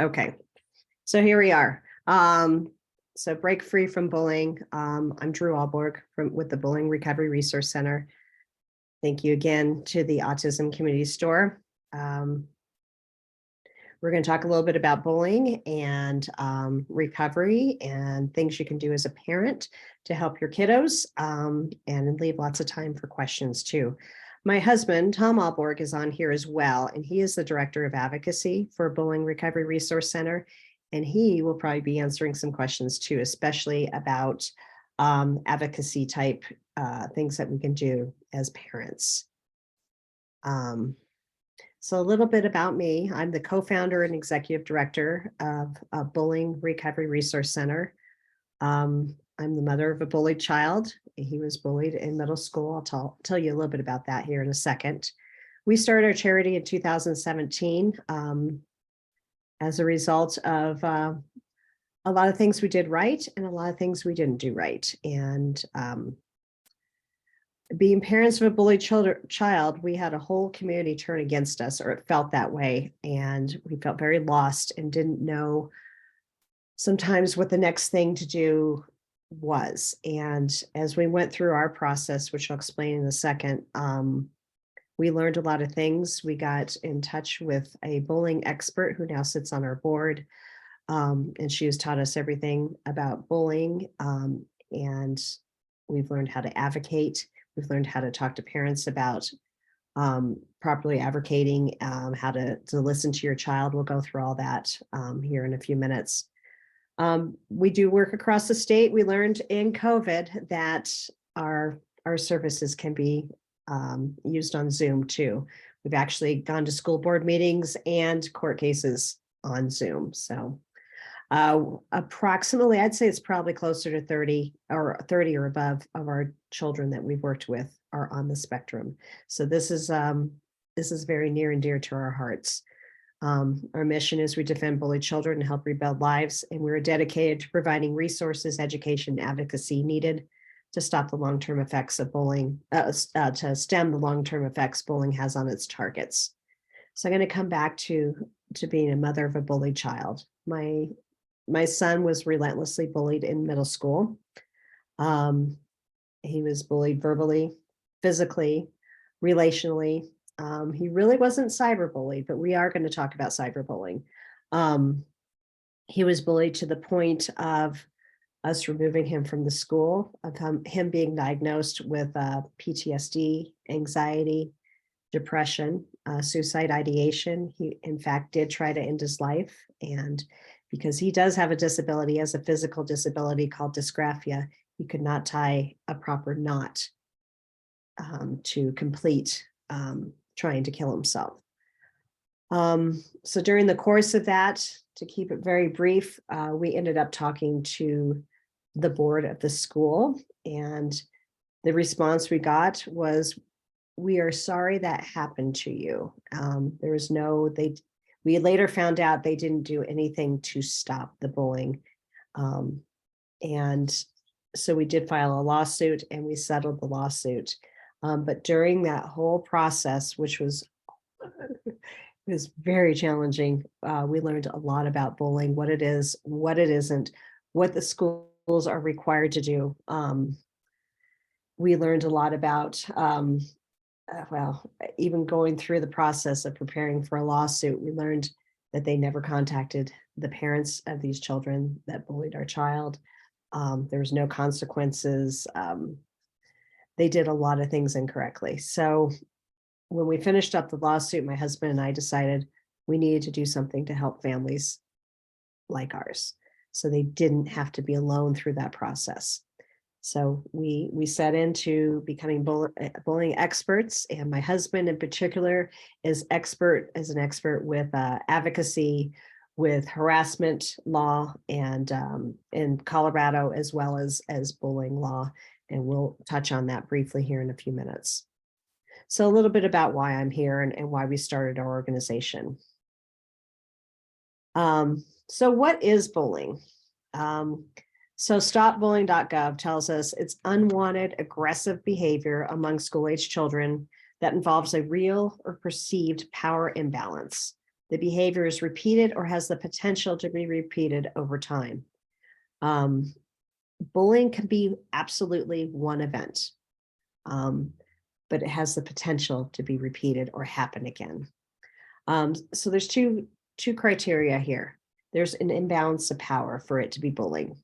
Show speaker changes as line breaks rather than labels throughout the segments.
Okay, so here we are. So break free from bullying. I'm Dru Ahlborg with the Bullying Recovery Resource Center. Thank you again to the Autism Community Store. We're going to talk a little bit about bullying and recovery and things you can do as a parent to help your kiddos, and leave lots of time for questions too. My husband, Tom Ahlborg, is on here as well, and he is the Director of Advocacy for Bullying Recovery Resource Center, and he will probably be answering some questions too, especially about advocacy type things that we can do as parents. So a little bit about me. I'm the co-founder and executive director of Bullying Recovery Resource Center. I'm the mother of a bullied child. He was bullied in middle school. I'll tell you a little bit about that here in a second. We started our charity in 2017 as a result of a lot of things we did right and a lot of things we didn't do right. And being parents of a bullied child, we had a whole community turn against us, or it felt that way. And we felt very lost and didn't know sometimes what the next thing to do was. And as we went through our process, which I'll explain in a second, we learned a lot of things. We got in touch with a bullying expert who now sits on our board. And she has taught us everything about bullying. And we've learned how to advocate. We've learned how to talk to parents about properly advocating, how to listen to your child. We'll go through all that here in a few minutes. We do work across the state. We learned in COVID that our services can be used on Zoom too. We've actually gone to school board meetings and court cases on Zoom. So approximately, I'd say it's probably closer to 30 or above of our children that we've worked with are on the spectrum. So this is very near and dear to our hearts. Our mission is we defend bullied children and help rebuild lives, and we're dedicated to providing resources, education, and advocacy needed to stop the long-term effects of bullying, to stem the long-term effects bullying has on its targets. So I'm going to come back to being a mother of a bullied child. My son was relentlessly bullied in middle school. He was bullied verbally, physically, relationally. He really wasn't cyberbullied, but we are going to talk about cyberbullying. He was bullied to the point of us removing him from the school, of him being diagnosed with PTSD, anxiety, depression, suicide ideation. He, in fact, did try to end his life. And because he does have a disability, as a physical disability called dysgraphia, he could not tie a proper knot to complete trying to kill himself. So during the course of that, to keep it very brief, we ended up talking to the board of the school, and the response we got was, "We are sorry that happened to you." There was we later found out they didn't do anything to stop the bullying. And so we did file a lawsuit and we settled the lawsuit. But during that whole process, which was very challenging, we learned a lot about bullying, what it is, what it isn't, what the schools are required to do. We learned a lot about even going through the process of preparing for a lawsuit, we learned that they never contacted the parents of these children that bullied our child. There was no consequences. They did a lot of things incorrectly. So when we finished up the lawsuit, my husband and I decided we needed to do something to help families like ours, so they didn't have to be alone through that process. So we set into becoming bullying experts, and my husband in particular is an expert with advocacy, with harassment law, and in Colorado, as well as bullying law. And we'll touch on that briefly here in a few minutes. So a little bit about why I'm here and why we started our organization. So what is bullying? So stopbullying.gov tells us it's unwanted aggressive behavior among school-age children that involves a real or perceived power imbalance. The behavior is repeated or has the potential to be repeated over time. Bullying can be absolutely one event, but it has the potential to be repeated or happen again. So there's two criteria here. There's an imbalance of power for it to be bullying.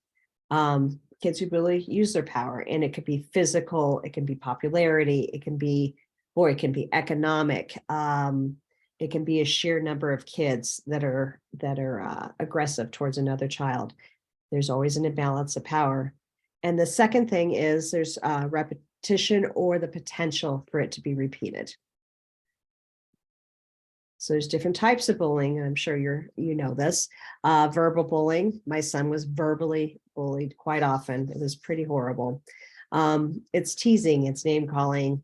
Kids who really use their power, and it could be physical, it can be popularity, it can be economic. It can be a sheer number of kids that are aggressive towards another child. There's always an imbalance of power. And the second thing is there's repetition or the potential for it to be repeated. So there's different types of bullying, and I'm sure you know this. Verbal bullying. My son was verbally bullied quite often. It was pretty horrible. It's teasing, it's name calling,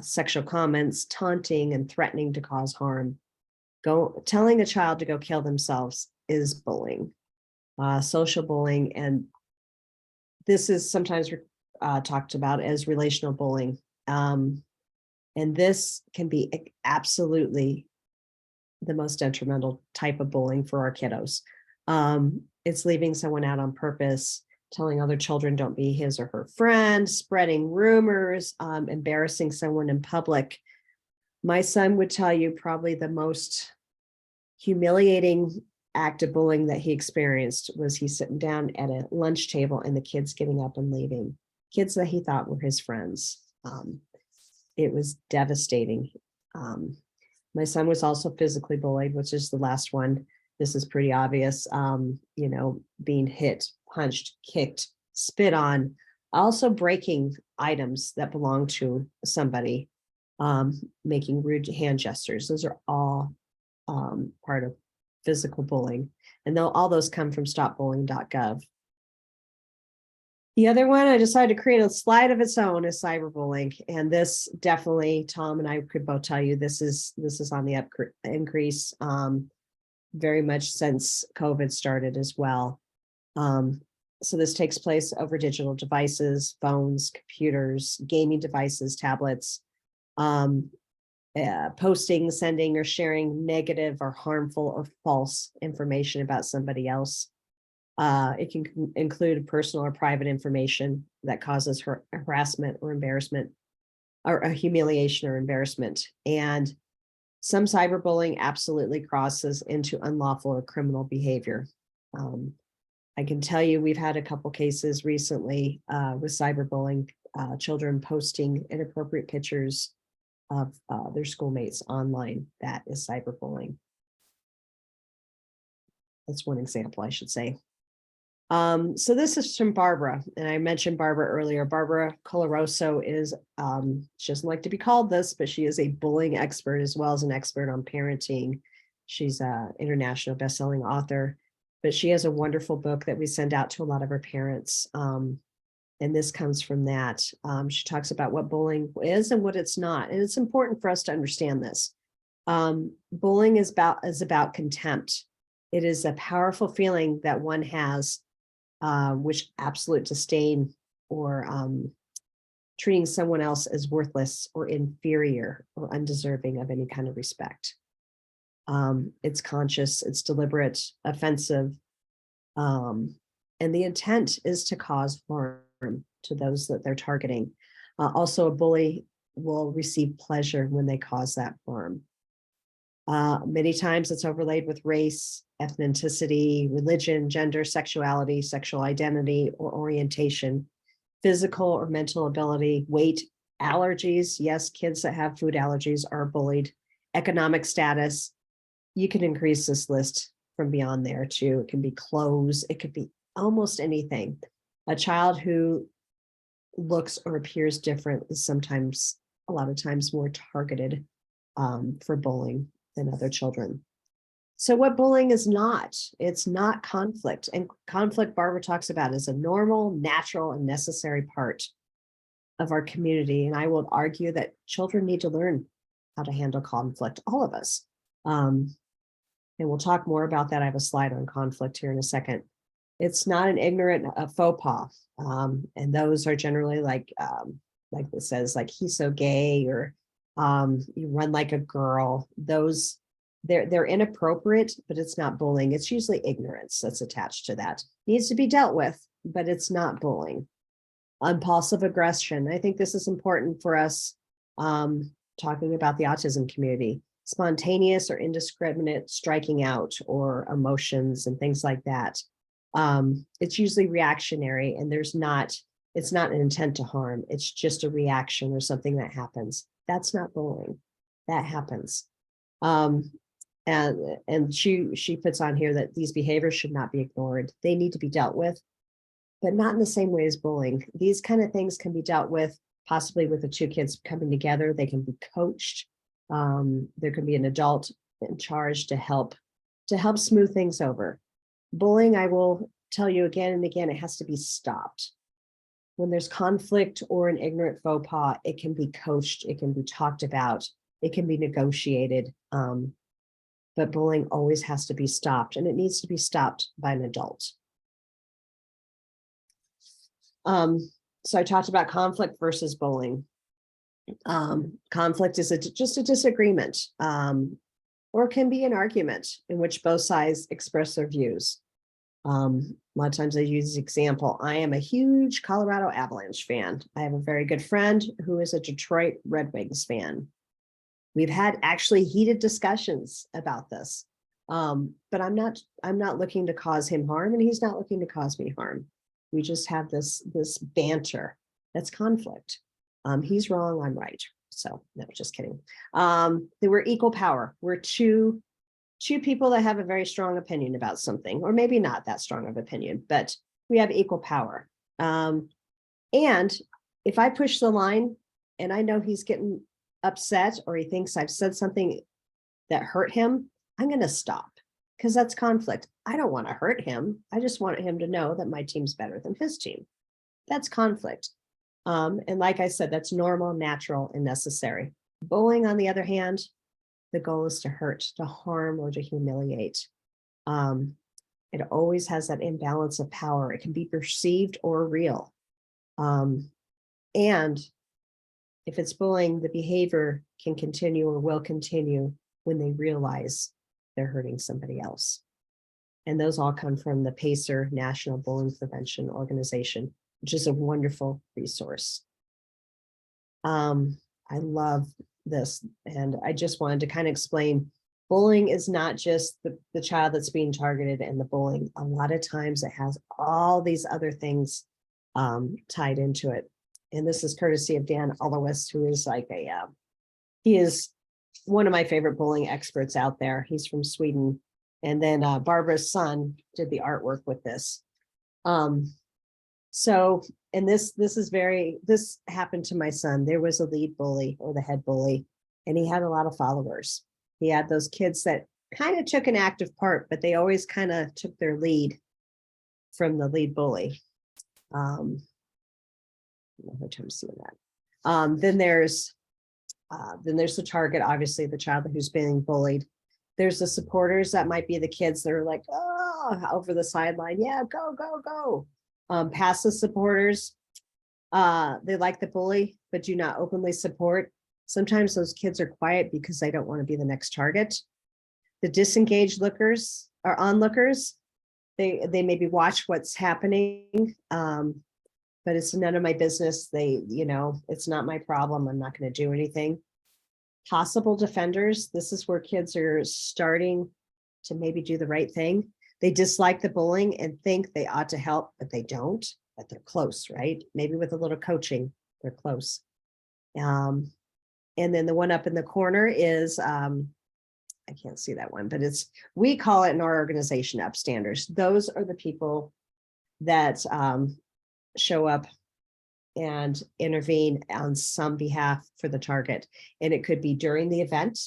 sexual comments, taunting, and threatening to cause harm. Telling a child to go kill themselves is bullying. Social bullying, and this is sometimes talked about as relational bullying. And this can be absolutely the most detrimental type of bullying for our kiddos. It's leaving someone out on purpose, telling other children don't be his or her friend, spreading rumors, embarrassing someone in public. My son would tell you probably the most humiliating act of bullying that he experienced was he sitting down at a lunch table and the kids getting up and leaving, kids that he thought were his friends. It was devastating. My son was also physically bullied, which is the last one. This is pretty obvious, being hit, punched, kicked, spit on, also breaking items that belong to somebody, making rude hand gestures. Those are all part of physical bullying. And all those come from stopbullying.gov. The other one, I decided to create a slide of its own, is cyberbullying. And this definitely, Tom and I could both tell you, this is on the increase very much since COVID started as well. So this takes place over digital devices, phones, computers, gaming devices, tablets, posting, sending, or sharing negative or harmful or false information about somebody else. It can include personal or private information that causes harassment or embarrassment, or a humiliation or embarrassment. And some cyberbullying absolutely crosses into unlawful or criminal behavior. I can tell you we've had a couple cases recently with cyberbullying, children posting inappropriate pictures of their schoolmates online. That is cyberbullying. That's one example, I should say. So this is from Barbara, and I mentioned Barbara earlier. Barbara Colaroso is, she doesn't like to be called this, but she is a bullying expert as well as an expert on parenting. She's an international best-selling author, but she has a wonderful book that we send out to a lot of our parents. And this comes from that. She talks about what bullying is and what it's not. And it's important for us to understand this. Bullying is about contempt. It is a powerful feeling that one has, which absolute disdain or treating someone else as worthless or inferior or undeserving of any kind of respect. It's conscious, it's deliberate, offensive, and the intent is to cause harm to those that they're targeting. Also, a bully will receive pleasure when they cause that harm. Many times it's overlaid with race, ethnicity, religion, gender, sexuality, sexual identity or orientation, physical or mental ability, weight, allergies. Yes, kids that have food allergies are bullied. Economic status. You can increase this list from beyond there too. It can be clothes. It could be almost anything. A child who looks or appears different is sometimes, a lot of times, more targeted for bullying than other children. So what bullying is not, it's not conflict. And conflict, Barbara talks about, is a normal, natural, and necessary part of our community. And I will argue that children need to learn how to handle conflict, all of us. And we'll talk more about that. I have a slide on conflict here in a second. It's not an ignorant faux pas. And those are generally like this says, like, he's so gay, or you run like a girl. Those they're inappropriate, but it's not bullying. It's usually ignorance that's attached to that. Needs to be dealt with, but it's not bullying. Impulsive aggression. I think this is important for us, talking about the autism community. Spontaneous or indiscriminate striking out or emotions and things like that. It's usually reactionary, and it's not an intent to harm. It's just a reaction or something that happens. That's not bullying. That happens. And she puts on here that these behaviors should not be ignored. They need to be dealt with, but not in the same way as bullying. These kind of things can be dealt with possibly with the two kids coming together. They can be coached. There can be an adult in charge to help smooth things over. Bullying, I will tell you again and again, it has to be stopped. When there's conflict or an ignorant faux pas, it can be coached, it can be talked about, it can be negotiated. But bullying always has to be stopped, and it needs to be stopped by an adult. So I talked about conflict versus bullying. Conflict is just a disagreement, or can be an argument in which both sides express their views. A lot of times I use the example. I am a huge Colorado Avalanche fan. I have a very good friend who is a Detroit Red Wings fan. We've had actually heated discussions about this, but I'm not looking to cause him harm, and he's not looking to cause me harm. We just have this banter. That's conflict. He's wrong, I'm right. So no, just kidding. We're equal power. We're two people that have a very strong opinion about something, or maybe not that strong of opinion, but we have equal power. And if I push the line and I know he's getting upset, or he thinks I've said something that hurt him, I'm going to stop, because that's conflict. I don't want to hurt him. I just want him to know that my team's better than his team. That's conflict. And like I said, that's normal, natural, and necessary. Bullying, on the other hand, the goal is to hurt, to harm, or to humiliate. It always has that imbalance of power. It can be perceived or real. And if it's bullying, the behavior can continue or will continue when they realize they're hurting somebody else. And those all come from the PACER, National Bullying Prevention Organization, which is a wonderful resource. I love this, and I just wanted to kind of explain, bullying is not just the child that's being targeted and the bullying. A lot of times it has all these other things tied into it. And this is courtesy of Dan Ullowist, who is like he is one of my favorite bullying experts out there. He's from Sweden. And then Barbara's son did the artwork with this. So, and this happened to my son. There was a lead bully, or the head bully, and he had a lot of followers. He had those kids that kind of took an active part, but they always kind of took their lead from the lead bully. No time seeing that. Then there's the target, obviously the child who's being bullied. There's the supporters, that might be the kids that are like, oh, over the sideline. Yeah, go, go, go. Passive supporters, they like the bully, but do not openly support. Sometimes those kids are quiet because they don't want to be the next target. The disengaged lookers or onlookers, they maybe watch what's happening, but it's none of my business. It's not my problem. I'm not going to do anything. Possible defenders, this is where kids are starting to maybe do the right thing. They dislike the bullying and think they ought to help, but they don't, but they're close, right? Maybe with a little coaching, they're close. And then the one up in the corner is, I can't see that one, but we call it in our organization upstanders. Those are the people that show up and intervene on some behalf for the target. And it could be during the event.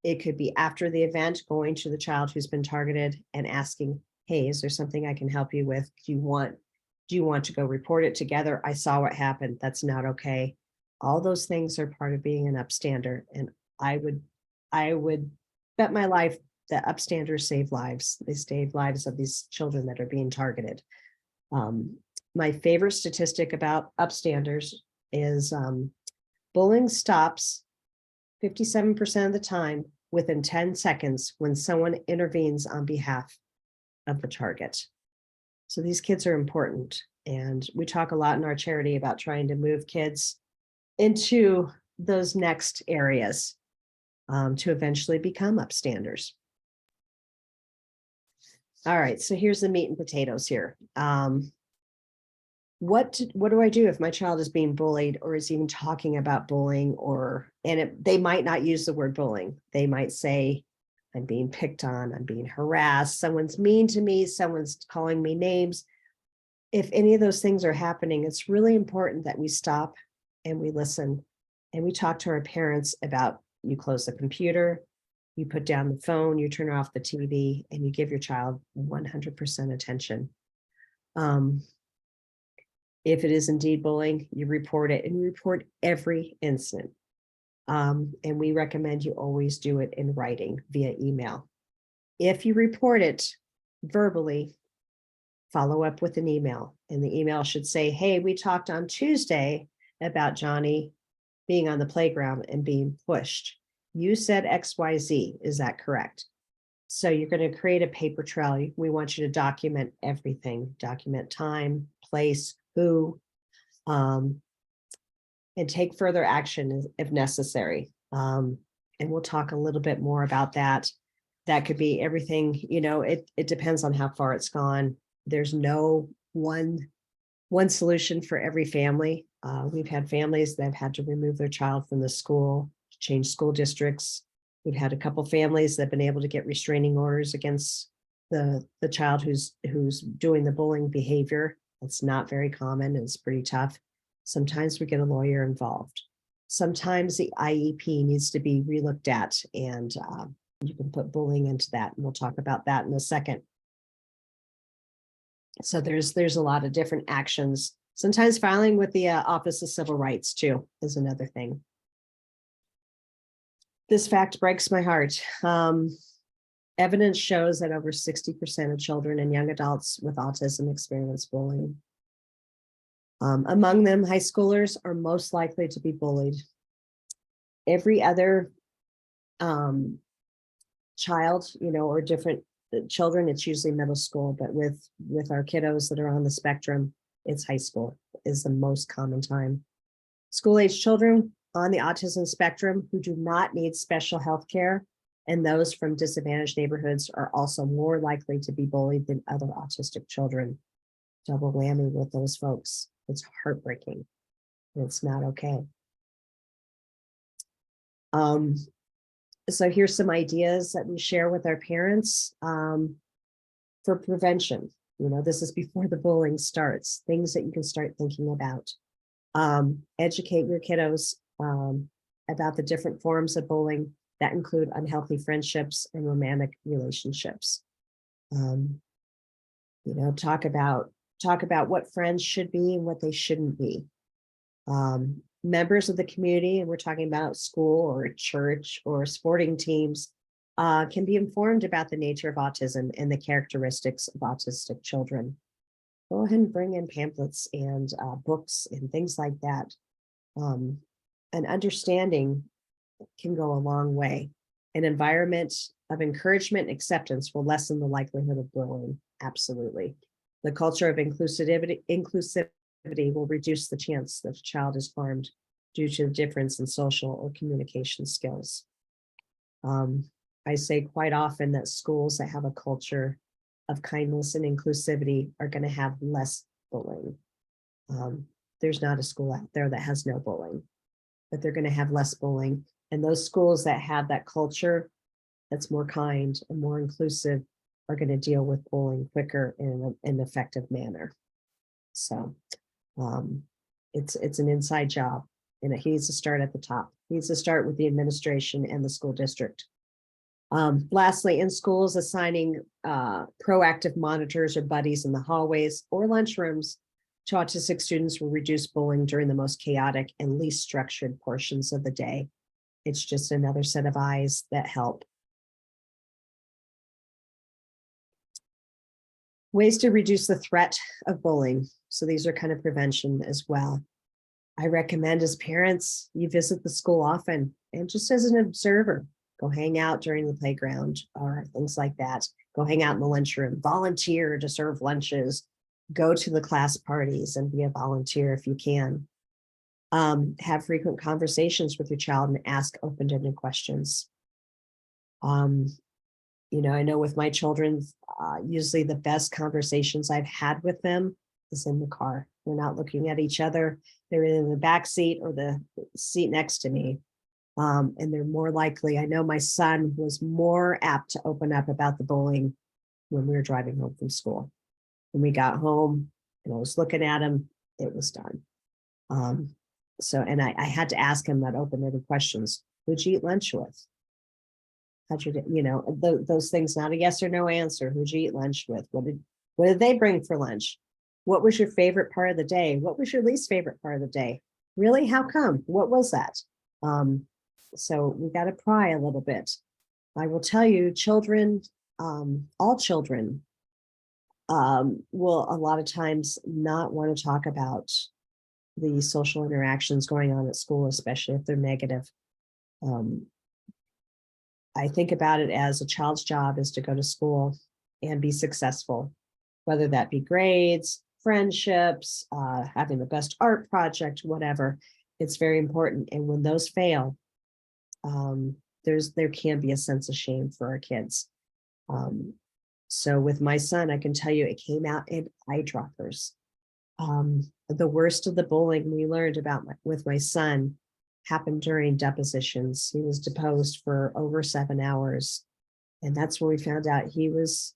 It could be after the event, going to the child who's been targeted and asking, hey, is there something I can help you with? Do you want to go report it together? I saw what happened. That's not okay. All those things are part of being an upstander. And I would bet my life that upstanders save lives. They save lives of these children that are being targeted. My favorite statistic about upstanders is bullying stops 57% of the time within 10 seconds when someone intervenes on behalf of the target. So these kids are important. And we talk a lot in our charity about trying to move kids into those next areas to eventually become upstanders. All right, so here's the meat and potatoes here. What do I do if my child is being bullied or is even talking about bullying, they might not use the word bullying. They might say, I'm being picked on, I'm being harassed, someone's mean to me, someone's calling me names. If any of those things are happening, it's really important that we stop and we listen and we talk to our parents about, you close the computer, you put down the phone, you turn off the TV, and you give your child 100% attention. If it is indeed bullying, you report it, and you report every incident. And we recommend you always do it in writing via email. If you report it verbally, follow up with an email. And the email should say, hey, we talked on Tuesday about Johnny being on the playground and being pushed. You said XYZ, is that correct? So you're going to create a paper trail. We want you to document everything, document time, place, who, and take further action if necessary. And we'll talk a little bit more about that. That could be everything, it depends on how far it's gone. There's no one solution for every family. We've had families that have had to remove their child from the school, change school districts. We've had a couple families that have been able to get restraining orders against the child who's doing the bullying behavior. It's not very common. It's pretty tough. Sometimes we get a lawyer involved. Sometimes the IEP needs to be relooked at, and you can put bullying into that. And we'll talk about that in a second. So there's a lot of different actions. Sometimes filing with the Office of Civil Rights too is another thing. This fact breaks my heart. Evidence shows that over 60% of children and young adults with autism experience bullying. Among them, high schoolers are most likely to be bullied. Every other child, or different children, it's usually middle school, but with our kiddos that are on the spectrum, it's high school is the most common time. School-age children on the autism spectrum who do not need special health care and those from disadvantaged neighborhoods are also more likely to be bullied than other autistic children. Double whammy with those folks. It's heartbreaking. It's not okay. So here's some ideas that we share with our parents for prevention. This is before the bullying starts, things that you can start thinking about. Educate your kiddos about the different forms of bullying that include unhealthy friendships and romantic relationships. Talk about what friends should be and what they shouldn't be. Members of the community, and we're talking about school or church or sporting teams, can be informed about the nature of autism and the characteristics of autistic children. Go ahead and bring in pamphlets and books and things like that. An understanding can go a long way. An environment of encouragement and acceptance will lessen the likelihood of bullying. Absolutely. The culture of inclusivity will reduce the chance that a child is harmed due to the difference in social or communication skills. I say quite often that schools that have a culture of kindness and inclusivity are going to have less bullying. There's not a school out there that has no bullying, but they're going to have less bullying. And those schools that have that culture that's more kind and more inclusive are going to deal with bullying quicker in an effective manner. So it's an inside job, and it needs to start at the top. It needs to start with the administration and the school district. Lastly, in schools, assigning proactive monitors or buddies in the hallways or lunchrooms to autistic students will reduce bullying during the most chaotic and least structured portions of the day. It's just another set of eyes that help. Ways to reduce the threat of bullying. So these are kind of prevention as well. I recommend as parents, you visit the school often and just as an observer, Go hang out during the playground or things like that. Go hang out in the lunchroom, volunteer to serve lunches, go to the class parties and be a volunteer if you can. Have frequent conversations with your child and ask open-ended questions. I know with my children, usually the best conversations I've had with them is in the car. We're not looking at each other. They're in the back seat or the seat next to me. And they're more likely, I know my son was more apt to open up about the bullying when we were driving home from school. When we got home and I was looking at him, it was done. And I had to ask him that open-ended questions. Who'd you eat lunch with? How'd you, those things, not a yes or no answer. Who'd you eat lunch with? What did they bring for lunch? What was your favorite part of the day? What was your least favorite part of the day? Really? How come? What was that? So we got to pry a little bit. I will tell you, children, all children, will a lot of times not want to talk about the social interactions going on at school, especially if they're negative. I think about it as a child's job is to go to school and be successful, whether that be grades, friendships, having the best art project, whatever. It's very important. And when those fail, there can be a sense of shame for our kids. So with my son, I can tell you it came out in eyedroppers. The worst of the bullying we learned about with my son happened during depositions. He was deposed for over 7 hours. And that's where we found out he was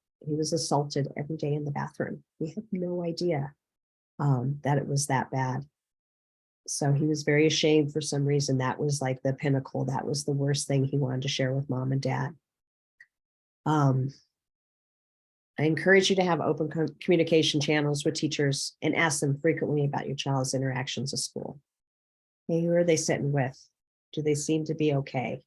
assaulted every day in the bathroom. We had no idea that it was that bad. So he was very ashamed for some reason. That was like the pinnacle. That was the worst thing he wanted to share with mom and dad. I encourage you to have open communication channels with teachers and ask them frequently about your child's interactions at school. Hey, who are they sitting with? Do they seem to be okay?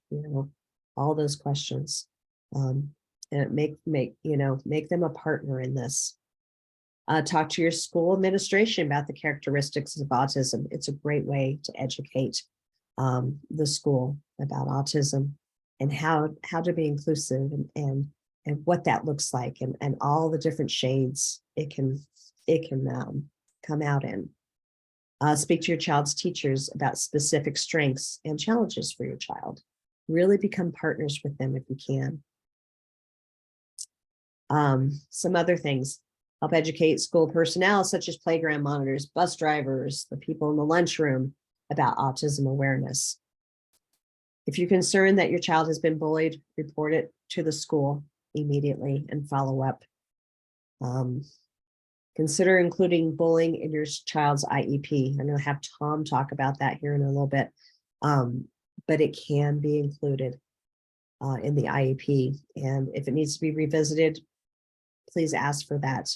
All those questions. And make them a partner in this. Talk to your school administration about the characteristics of autism. It's a great way to educate the school about autism and how to be inclusive and what that looks like and all the different shades it can come out in. Speak to your child's teachers about specific strengths and challenges for your child. Really become partners with them if you can. Some other things. Help educate school personnel such as playground monitors, bus drivers, the people in the lunchroom about autism awareness. If you're concerned that your child has been bullied, report it to the school immediately and follow up. Consider including bullying in your child's IEP. I'm going to have Tom talk about that here in a little bit, but it can be included in the IEP. And if it needs to be revisited, please ask for that.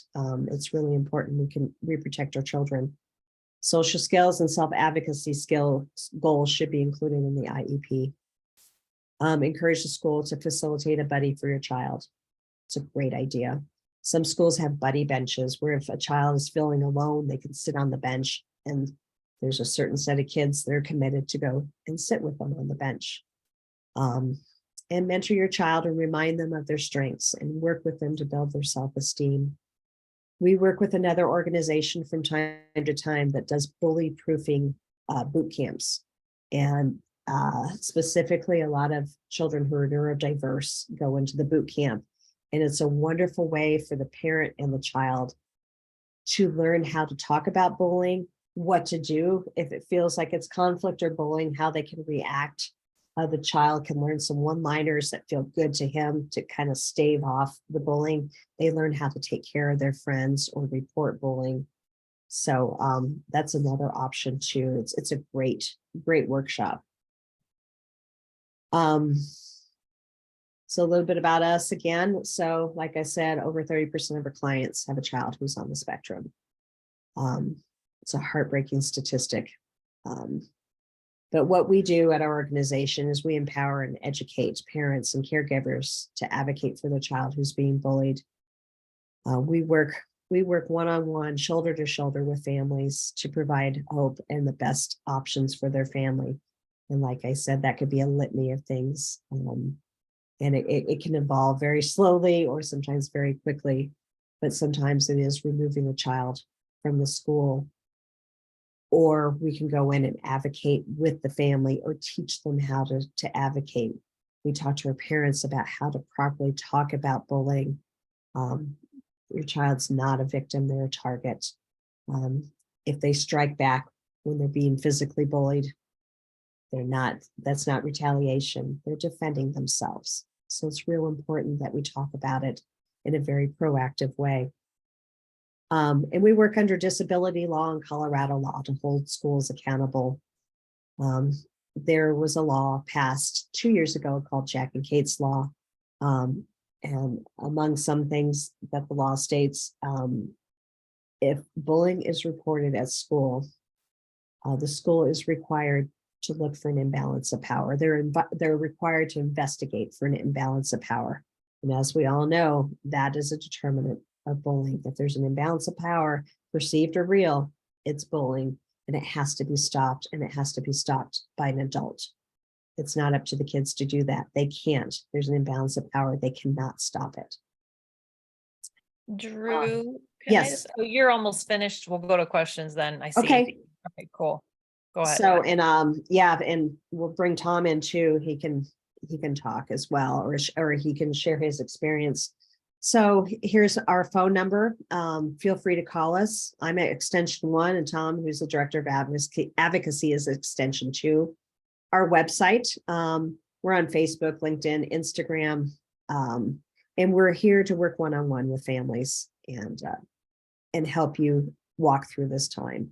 It's really important. We protect our children. Social skills and self-advocacy goals should be included in the IEP. Encourage the school to facilitate a buddy for your child. It's a great idea. Some schools have buddy benches where if a child is feeling alone, they can sit on the bench and there's a certain set of kids that are committed to go and sit with them on the bench. And mentor your child and remind them of their strengths and work with them to build their self-esteem. We work with another organization from time to time that does bully proofing boot camps. And specifically, a lot of children who are neurodiverse go into the boot camp. And it's a wonderful way for the parent and the child to learn how to talk about bullying, what to do if it feels like it's conflict or bullying, how they can react. The child can learn some one-liners that feel good to him to kind of stave off the bullying. They learn how to take care of their friends or report bullying. So that's another option too. It's a great workshop. So a little bit about us again. So like I said, over 30% of our clients have a child who's on the spectrum. It's a heartbreaking statistic. But what we do at our organization is we empower and educate parents and caregivers to advocate for the child who's being bullied. We work one-on-one, shoulder to shoulder with families to provide hope and the best options for their family. And like I said, that could be a litany of things. And it can evolve very slowly or sometimes very quickly, but sometimes it is removing a child from the school. Or we can go in and advocate with the family or teach them how to advocate. We talk to our parents about how to properly talk about bullying. Your child's not a victim, they're a target. If they strike back when they're being physically bullied, that's not retaliation, they're defending themselves. So it's real important that we talk about it in a very proactive way. And we work under disability law and Colorado law to hold schools accountable. There was a law passed 2 years ago called Jack and Kate's Law. And among some things that the law states, if bullying is reported at school, the school is required to look for an imbalance of power. They're required to investigate for an imbalance of power. And as we all know, that is a determinant of bullying. If there's an imbalance of power, perceived or real, it's bullying, and it has to be stopped, and it has to be stopped by an adult. It's not up to the kids to do that. They can't. There's an imbalance of power. They cannot stop it.
Drew,
yes.
Oh, you're almost finished. We'll go to questions then. I see.
Okay.
Okay, cool. Go ahead.
So, and yeah, and we'll bring Tom in too. He can talk as well, or he can share his experience. So here's our phone number. Feel free to call us. I'm at extension 1, and Tom, who's the director of advocacy, is extension 2. Our website, we're on Facebook, LinkedIn, Instagram, and we're here to work one-on-one with families and help you walk through this time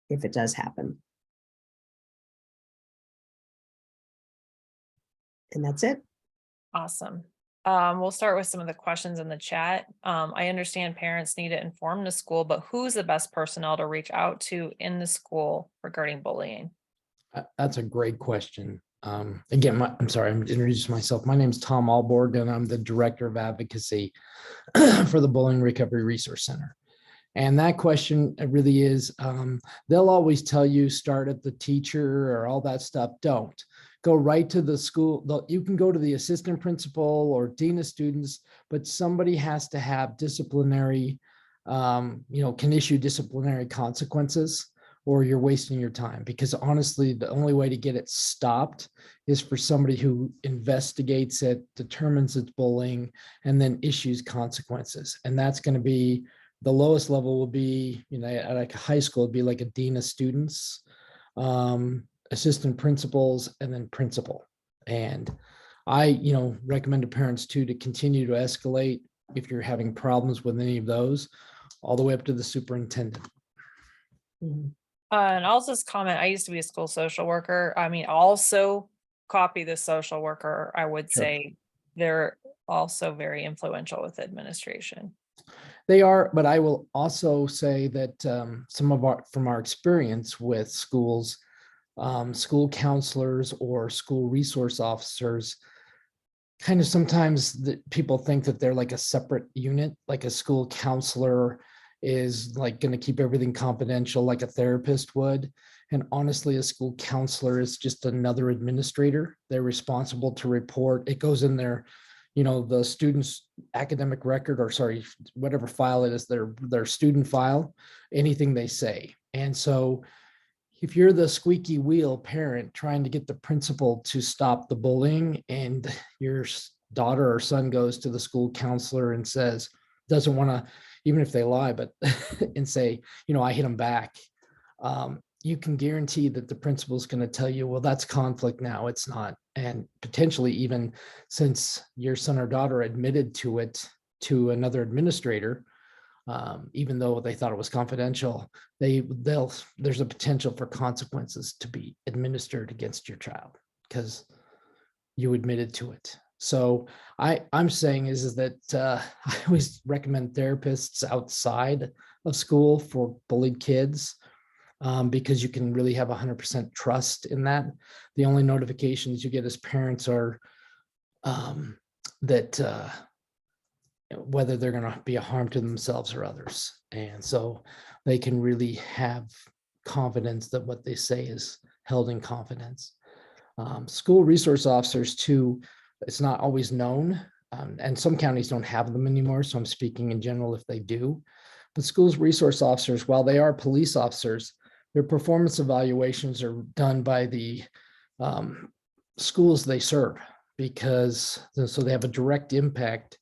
if it does happen. And that's it.
Awesome. We'll start with some of the questions in the chat. I understand parents need to inform the school, but who's the best personnel to reach out to in the school regarding bullying?
That's a great question. Again, I'm sorry, I'm introducing myself. My name is Dru Ahlborg, and I'm the Director of Advocacy for the Bullying Recovery Resource Center. And that question really is, they'll always tell you start at the teacher or all that stuff. Don't. Go right to the school. You can go to the assistant principal or dean of students, but somebody has to have disciplinary, can issue disciplinary consequences, or you're wasting your time. Because honestly, the only way to get it stopped is for somebody who investigates it, determines it's bullying, and then issues consequences. And that's going to be the lowest level will be, at like a high school, it'd be like a dean of students, assistant principals, and then principal. And I, recommend to parents too to continue to escalate if you're having problems with any of those, all the way up to the superintendent.
And I'll just comment, I used to be a school social worker. I mean, also copy the social worker. I would say they're also very influential with administration.
They are, but I will also say that from our experience with schools, school counselors or school resource officers, kind of sometimes people think that they're like a separate unit, like a school counselor is like going to keep everything confidential like a therapist would. And honestly, a school counselor is just another administrator. They're responsible to report. It goes in their, the student's academic record, or sorry, whatever file it is, their student file, anything they say. And so if you're the squeaky wheel parent trying to get the principal to stop the bullying, and your daughter or son goes to the school counselor and doesn't want to, even if they lie, but and say, I hit him back, you can guarantee that the principal is going to tell you, well, that's conflict now, it's not. And potentially, even since your son or daughter admitted to it to another administrator, even though they thought it was confidential, there's a potential for consequences to be administered against your child because you admitted to it. So I'm saying is that I always recommend therapists outside of school for bullied kids, because you can really have 100% trust in that. The only notifications you get as parents are that whether they're going to be a harm to themselves or others. And so they can really have confidence that what they say is held in confidence. School resource officers too, It's not always known. And some counties don't have them anymore. So I'm speaking in general if they do. But schools resource officers, while they are police officers, their performance evaluations are done by the schools they serve, because so they have a direct impact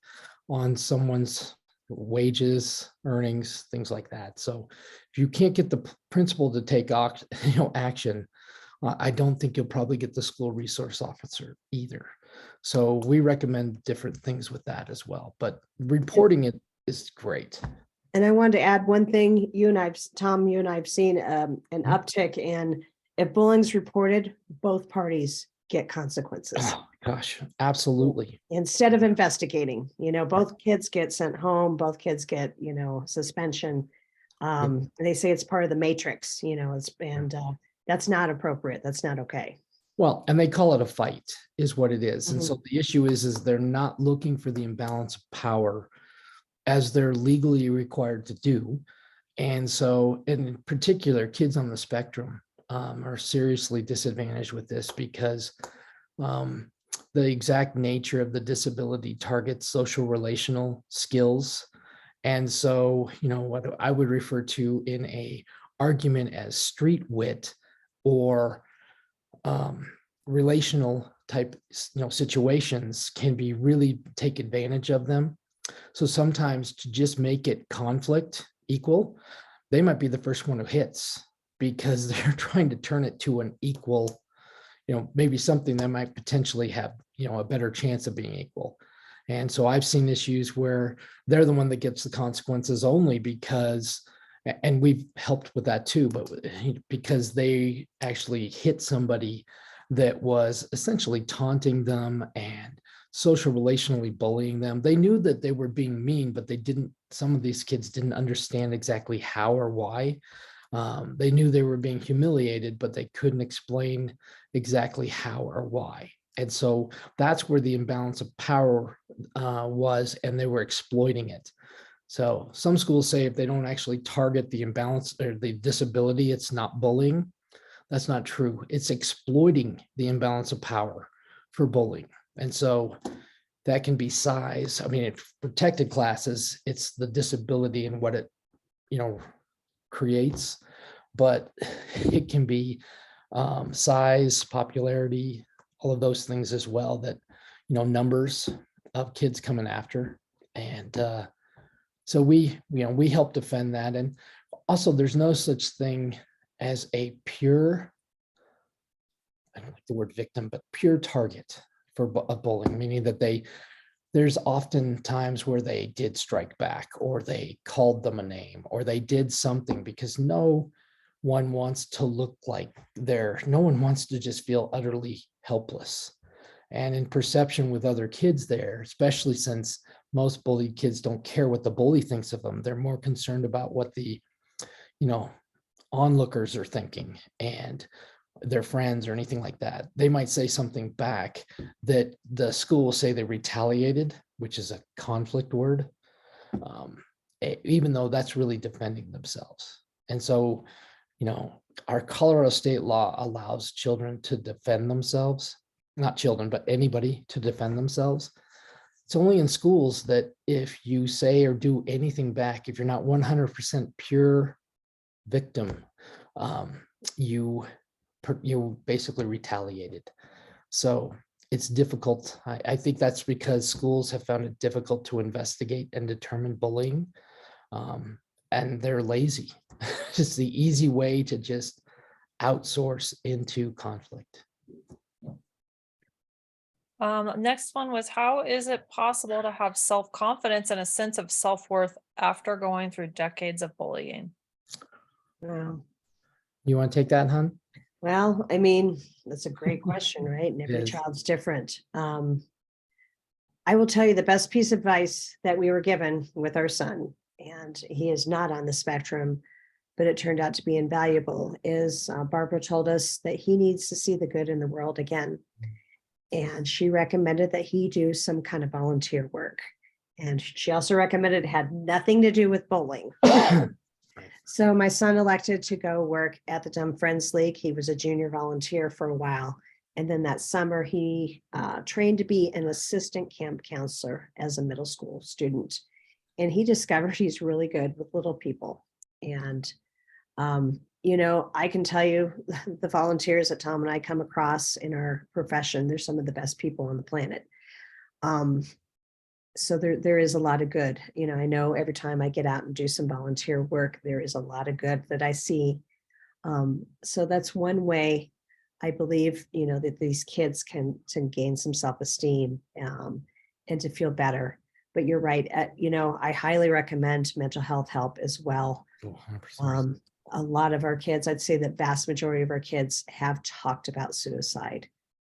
on someone's wages, earnings, things like that. So if you can't get the principal to take action, I don't think you'll probably get the school resource officer either. So we recommend different things with that as well, but reporting it is great.
And I wanted to add one thing. Tom, you and I have seen an uptick in, if bullying's reported, both parties get consequences.
Oh, gosh, absolutely.
Instead of investigating, both kids get sent home, both kids get, suspension. They say it's part of the matrix, that's not appropriate. That's not okay.
Well, and they call it a fight is what it is. And so the issue is they're not looking for the imbalance of power as they're legally required to do. And so in particular, kids on the spectrum are seriously disadvantaged with this, because the exact nature of the disability targets social relational skills. And so, what I would refer to in a argument as street wit or relational type, situations can be really take advantage of them. So sometimes to just make it conflict equal, they might be the first one who hits, because they're trying to turn it to an equal, maybe something that might potentially have, a better chance of being equal. And so I've seen issues where they're the one that gets the consequences only because, and we've helped with that too, but because they actually hit somebody that was essentially taunting them and social relationally bullying them. They knew that they were being mean, but some of these kids didn't understand exactly how or why. They knew they were being humiliated, but they couldn't explain exactly how or why. And so that's where the imbalance of power was, and they were exploiting it. So some schools say if they don't actually target the imbalance or the disability, it's not bullying. That's not true. It's exploiting the imbalance of power for bullying. And so that can be size. I mean, in protected classes, it's the disability and what it, creates, but it can be size, popularity, all of those things as well, that, numbers of kids coming after. And so we help defend that. And also there's no such thing as a pure, I don't like the word victim, but pure target for bullying, meaning that there's often times where they did strike back, or they called them a name, or they did something, because no one wants to look like no one wants to just feel utterly helpless. And in perception with other kids there, especially since most bullied kids don't care what the bully thinks of them, they're more concerned about what the, onlookers are thinking and their friends or anything like that. They might say something back that the school will say they retaliated, which is a conflict word, even though that's really defending themselves. And so, our Colorado state law allows children to defend themselves, not children, but anybody to defend themselves. It's only in schools that if you say or do anything back, if you're not 100% pure victim, you basically retaliated. So it's difficult. I think that's because schools have found it difficult to investigate and determine bullying, and they're lazy. It's the easy way to just outsource into conflict.
Next one was, how is it possible to have self-confidence and a sense of self-worth after going through decades of bullying?
Wow.
You want to take that, hon?
Well, I mean, that's a great question, right? And every
is.
child's different. I will tell you the best piece of advice that we were given with our son, and he is not on the spectrum, but it turned out to be invaluable, is Barbara told us that he needs to see the good in the world again. And she recommended that he do some kind of volunteer work. And she also recommended it had nothing to do with bowling. So my son elected to go work at the Dumb Friends League. He was a junior volunteer for a while. And then that summer, he trained to be an assistant camp counselor as a middle school student. And he discovered he's really good with little people. And, I can tell you the volunteers that Tom and I come across in our profession, they're some of the best people on the planet. So there is a lot of good. I know every time I get out and do some volunteer work, there is a lot of good that I see. So that's one way I believe, that these kids can to gain some self-esteem and to feel better. But you're right. I highly recommend mental health help as well.
Oh, 100%.
A lot of our kids, I'd say the vast majority of our kids have talked about suicide.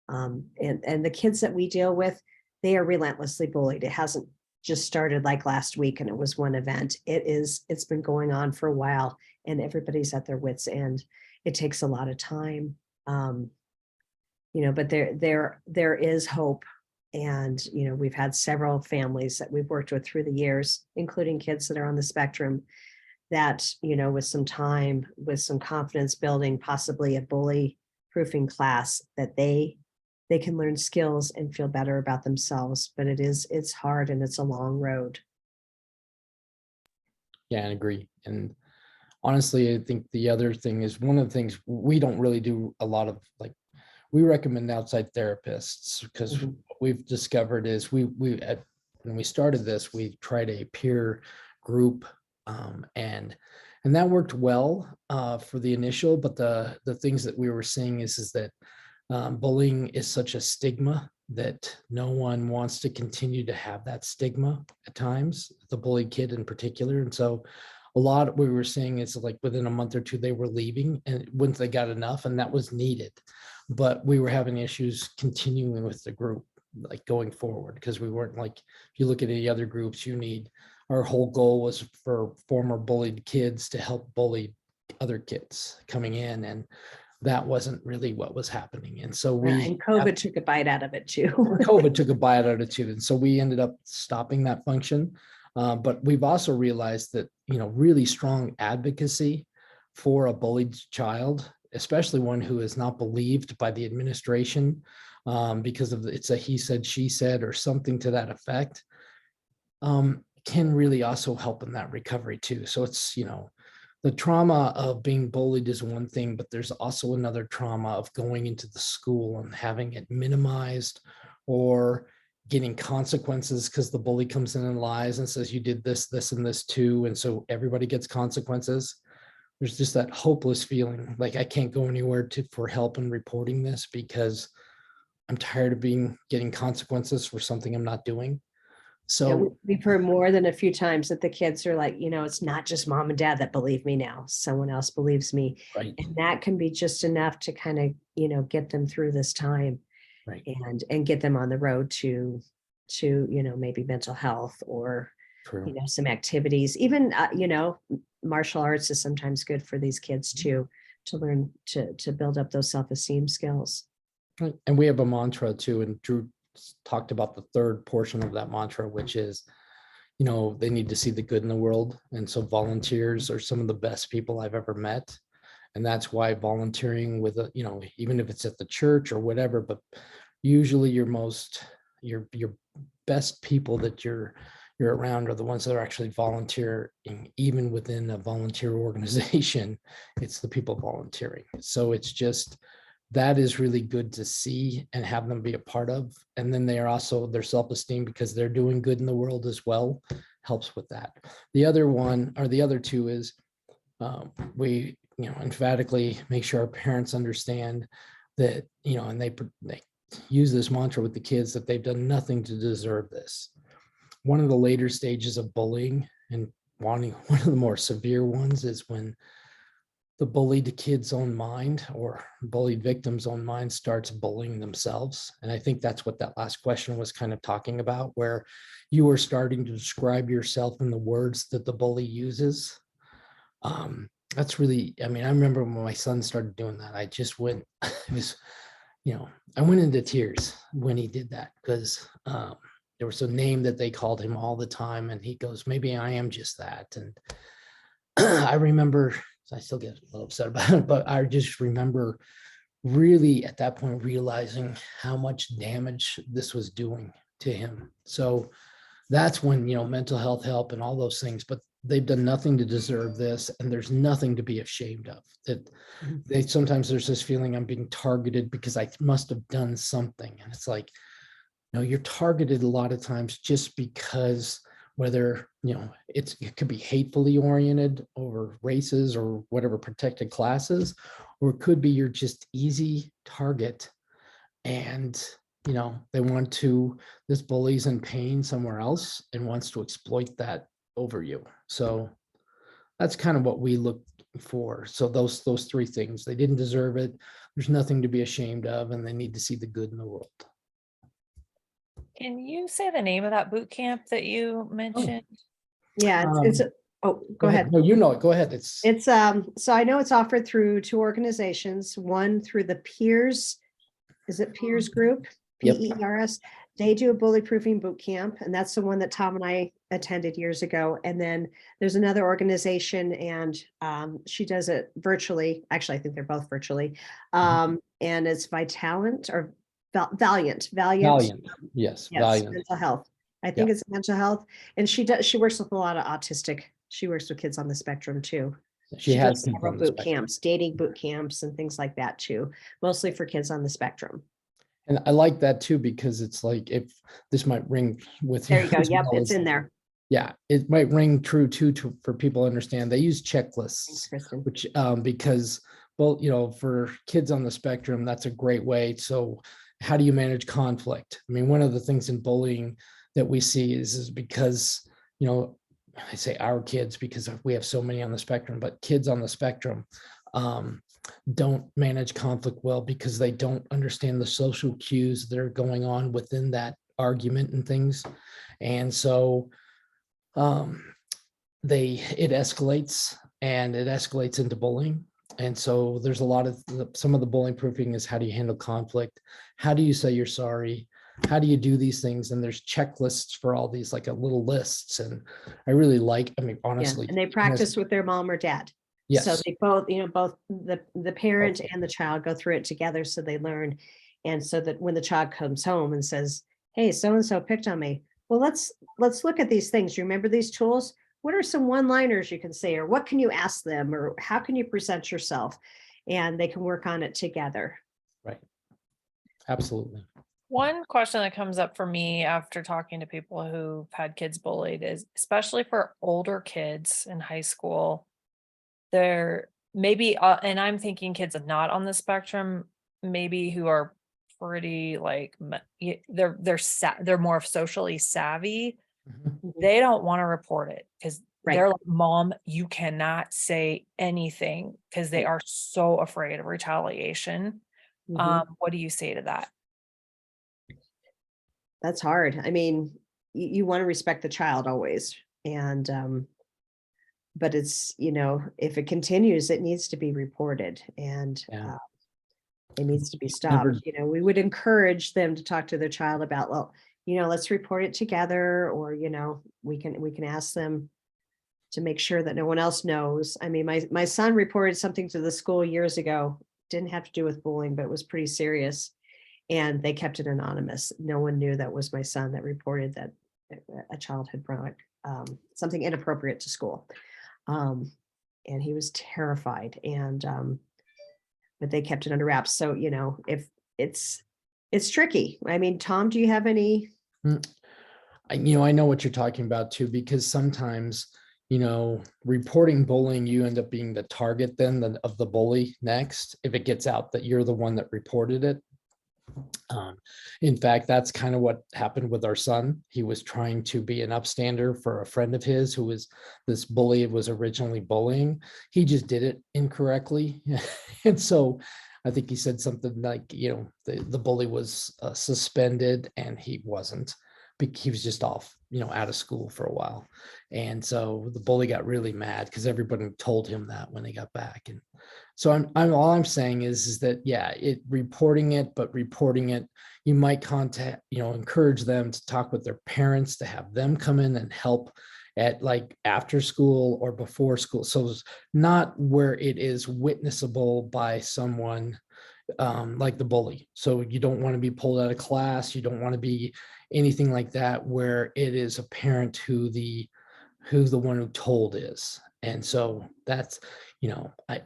And the kids that we deal with, they are relentlessly bullied. It hasn't just started like last week and it was one event. It's been going on for a while and everybody's at their wits' end. It takes a lot of time. But there is hope. And, we've had several families that we've worked with through the years, including kids that are on the spectrum that, with some time, with some confidence building, possibly a bully proofing class, that they can learn skills and feel better about themselves. But it's hard and it's a long road.
Yeah, I agree. And honestly, I think the other thing is one of the things we don't really do a lot of, like, we recommend outside therapists because
Mhm.
what we've discovered is when we started this, we tried a peer group, and that worked well for the initial, but the things that we were seeing is that bullying is such a stigma that no one wants to continue to have that stigma at times, the bullied kid in particular. And so a lot we were seeing is like within a month or two, they were leaving and once they got enough, and that was needed. But we were having issues continuing with the group, like going forward, because we weren't like, if you look at any other groups, our whole goal was for former bullied kids to help bully other kids coming in. And that wasn't really what was happening. And so
And COVID took a bite out of it too.
COVID took a bite out of it too. And so we ended up stopping that function. But we've also realized that, really strong advocacy for a bullied child, especially one who is not believed by the administration because of it's a he said, she said, or something to that effect, can really also help in that recovery too. So it's, the trauma of being bullied is one thing, but there's also another trauma of going into the school and having it minimized or getting consequences because the bully comes in and lies and says, you did this, this, and this too. And so everybody gets consequences. There's just that hopeless feeling like I can't go anywhere for help in reporting this because I'm tired of getting consequences for something I'm not doing. So
we've heard more than a few times that the kids are like, it's not just mom and dad that believe me now. Someone else believes me.
right,
And that can be just enough to kind of, get them through this time
right,
and get them on the road to, maybe mental health or,
true.
some activities. Even, martial arts is sometimes good for these kids too, to learn to build up those self-esteem skills.
Right. And we have a mantra too, and Dru talked about the third portion of that mantra, which is, they need to see the good in the world. And so volunteers are some of the best people I've ever met. And that's why volunteering with, even if it's at the church or whatever, but usually your best people that you're around are the ones that are actually volunteering, even within a volunteer organization. It's the people volunteering. So it's just, that is really good to see and have them be a part of. And then they are also their self-esteem because they're doing good in the world as well, helps with that. The other one or the other two is we, emphatically make sure our parents understand that, and they use this mantra with the kids that they've done nothing to deserve this. One of the later stages of bullying and one of the more severe ones is when the bullied kid's own mind or bullied victim's own mind starts bullying themselves. And I think that's what that last question was kind of talking about, where you were starting to describe yourself in the words that the bully uses. That's really, I remember when my son started doing that, I just went, it was, I went into tears when he did that because there was a name that they called him all the time. And he goes, maybe I am just that. And I remember, I still get a little upset about it, but I just remember really at that point realizing how much damage this was doing to him. So that's when, mental health help and all those things, but they've done nothing to deserve this. And there's nothing to be ashamed of. That sometimes there's this feeling I'm being targeted because I must have done something. And it's like, no, you're targeted a lot of times just because whether, it could be hatefully oriented over races or whatever protected classes, or it could be you're just easy target. And they want to, this bully's in pain somewhere else and wants to exploit that over you. So that's kind of what we look for. So those three things, they didn't deserve it. There's nothing to be ashamed of, and they need to see the good in the world.
Can you say the name of that boot camp that you mentioned?
Yeah, oh, go ahead.
No, you know it. Go ahead.
It's so I know it's offered through 2 organizations, one through the Peers. Is it Peers Group?
Yep.
PERS. They do a bully proofing boot camp, and that's the one that Tom and I attended years ago. And then there's another organization, and she does it virtually. Actually, I think they're both virtually. And it's Valiant.
Valiant. Yes.
Yes,
Valiant.
mental health. I think it's mental health, and she works with a lot of autistic. She works with kids on the spectrum too.
She has
does several boot camps, dating boot camps, and things like that too, mostly for kids on the spectrum.
And I like that too, because it's like, if this might ring with
There you go.
as
Yep,
well,
it's in there.
Yeah, it might ring true too for people to understand. They use checklists,
Thanks, Kristen.
which because, well, for kids on the spectrum, that's a great way. So how do you manage conflict? I mean, one of the things in bullying that we see is because, I say our kids because we have so many on the spectrum, but kids on the spectrum don't manage conflict well because they don't understand the social cues that are going on within that argument and things. And so it escalates, and it escalates into bullying. And so there's a lot of some of the bullying proofing is, how do you handle conflict? How do you say you're sorry? How do you do these things? And there's checklists for all these, like a little lists. And I really honestly.
And they practice with their mom or dad.
Yes.
So they both the parent and the child go through it together, so they learn. And so that when the child comes home and says, hey, so-and-so picked on me. Well, let's look at these things. You remember these tools? What are some one-liners you can say, or what can you ask them, or how can you present yourself? And they can work on it together.
Right. Absolutely.
One question that comes up for me after talking to people who've had kids bullied is, especially for older kids in high school, there maybe, and I'm thinking kids not on the spectrum, maybe who are pretty like, they're more socially savvy. They don't want to report it because they're like, Mom, you cannot say anything, because they are so afraid of retaliation. What do you say to that?
That's hard. I mean, you want to respect the child always. And, but it's, if it continues, it needs to be reported, and it needs to be stopped. We would encourage them to talk to their child about, well, let's report it together, or, we can ask them to make sure that no one else knows. I mean, my son reported something to the school years ago, didn't have to do with bullying, but it was pretty serious. And they kept it anonymous. No one knew that was my son that reported that a child had brought something inappropriate to school. And he was terrified, and but they kept it under wraps. So, if it's tricky. I mean, Tom, do you have any?
I know what you're talking about too, because sometimes, reporting bullying, you end up being the target then of the bully next, if it gets out that you're the one that reported it. In fact, that's kind of what happened with our son. He was trying to be an upstander for a friend of his who was this bully was originally bullying. He just did it incorrectly. And so I think he said something like, the bully was suspended, and he wasn't. He was just off, out of school for a while. And so the bully got really mad because everybody told him that when they got back. And so all I'm saying is that, reporting it, you might encourage them to talk with their parents, to have them come in and help at like after school or before school. So it's not where it is witnessable by someone, like the bully. So you don't want to be pulled out of class. You don't want to be anything like that where it is apparent who the one who told is. And so that's,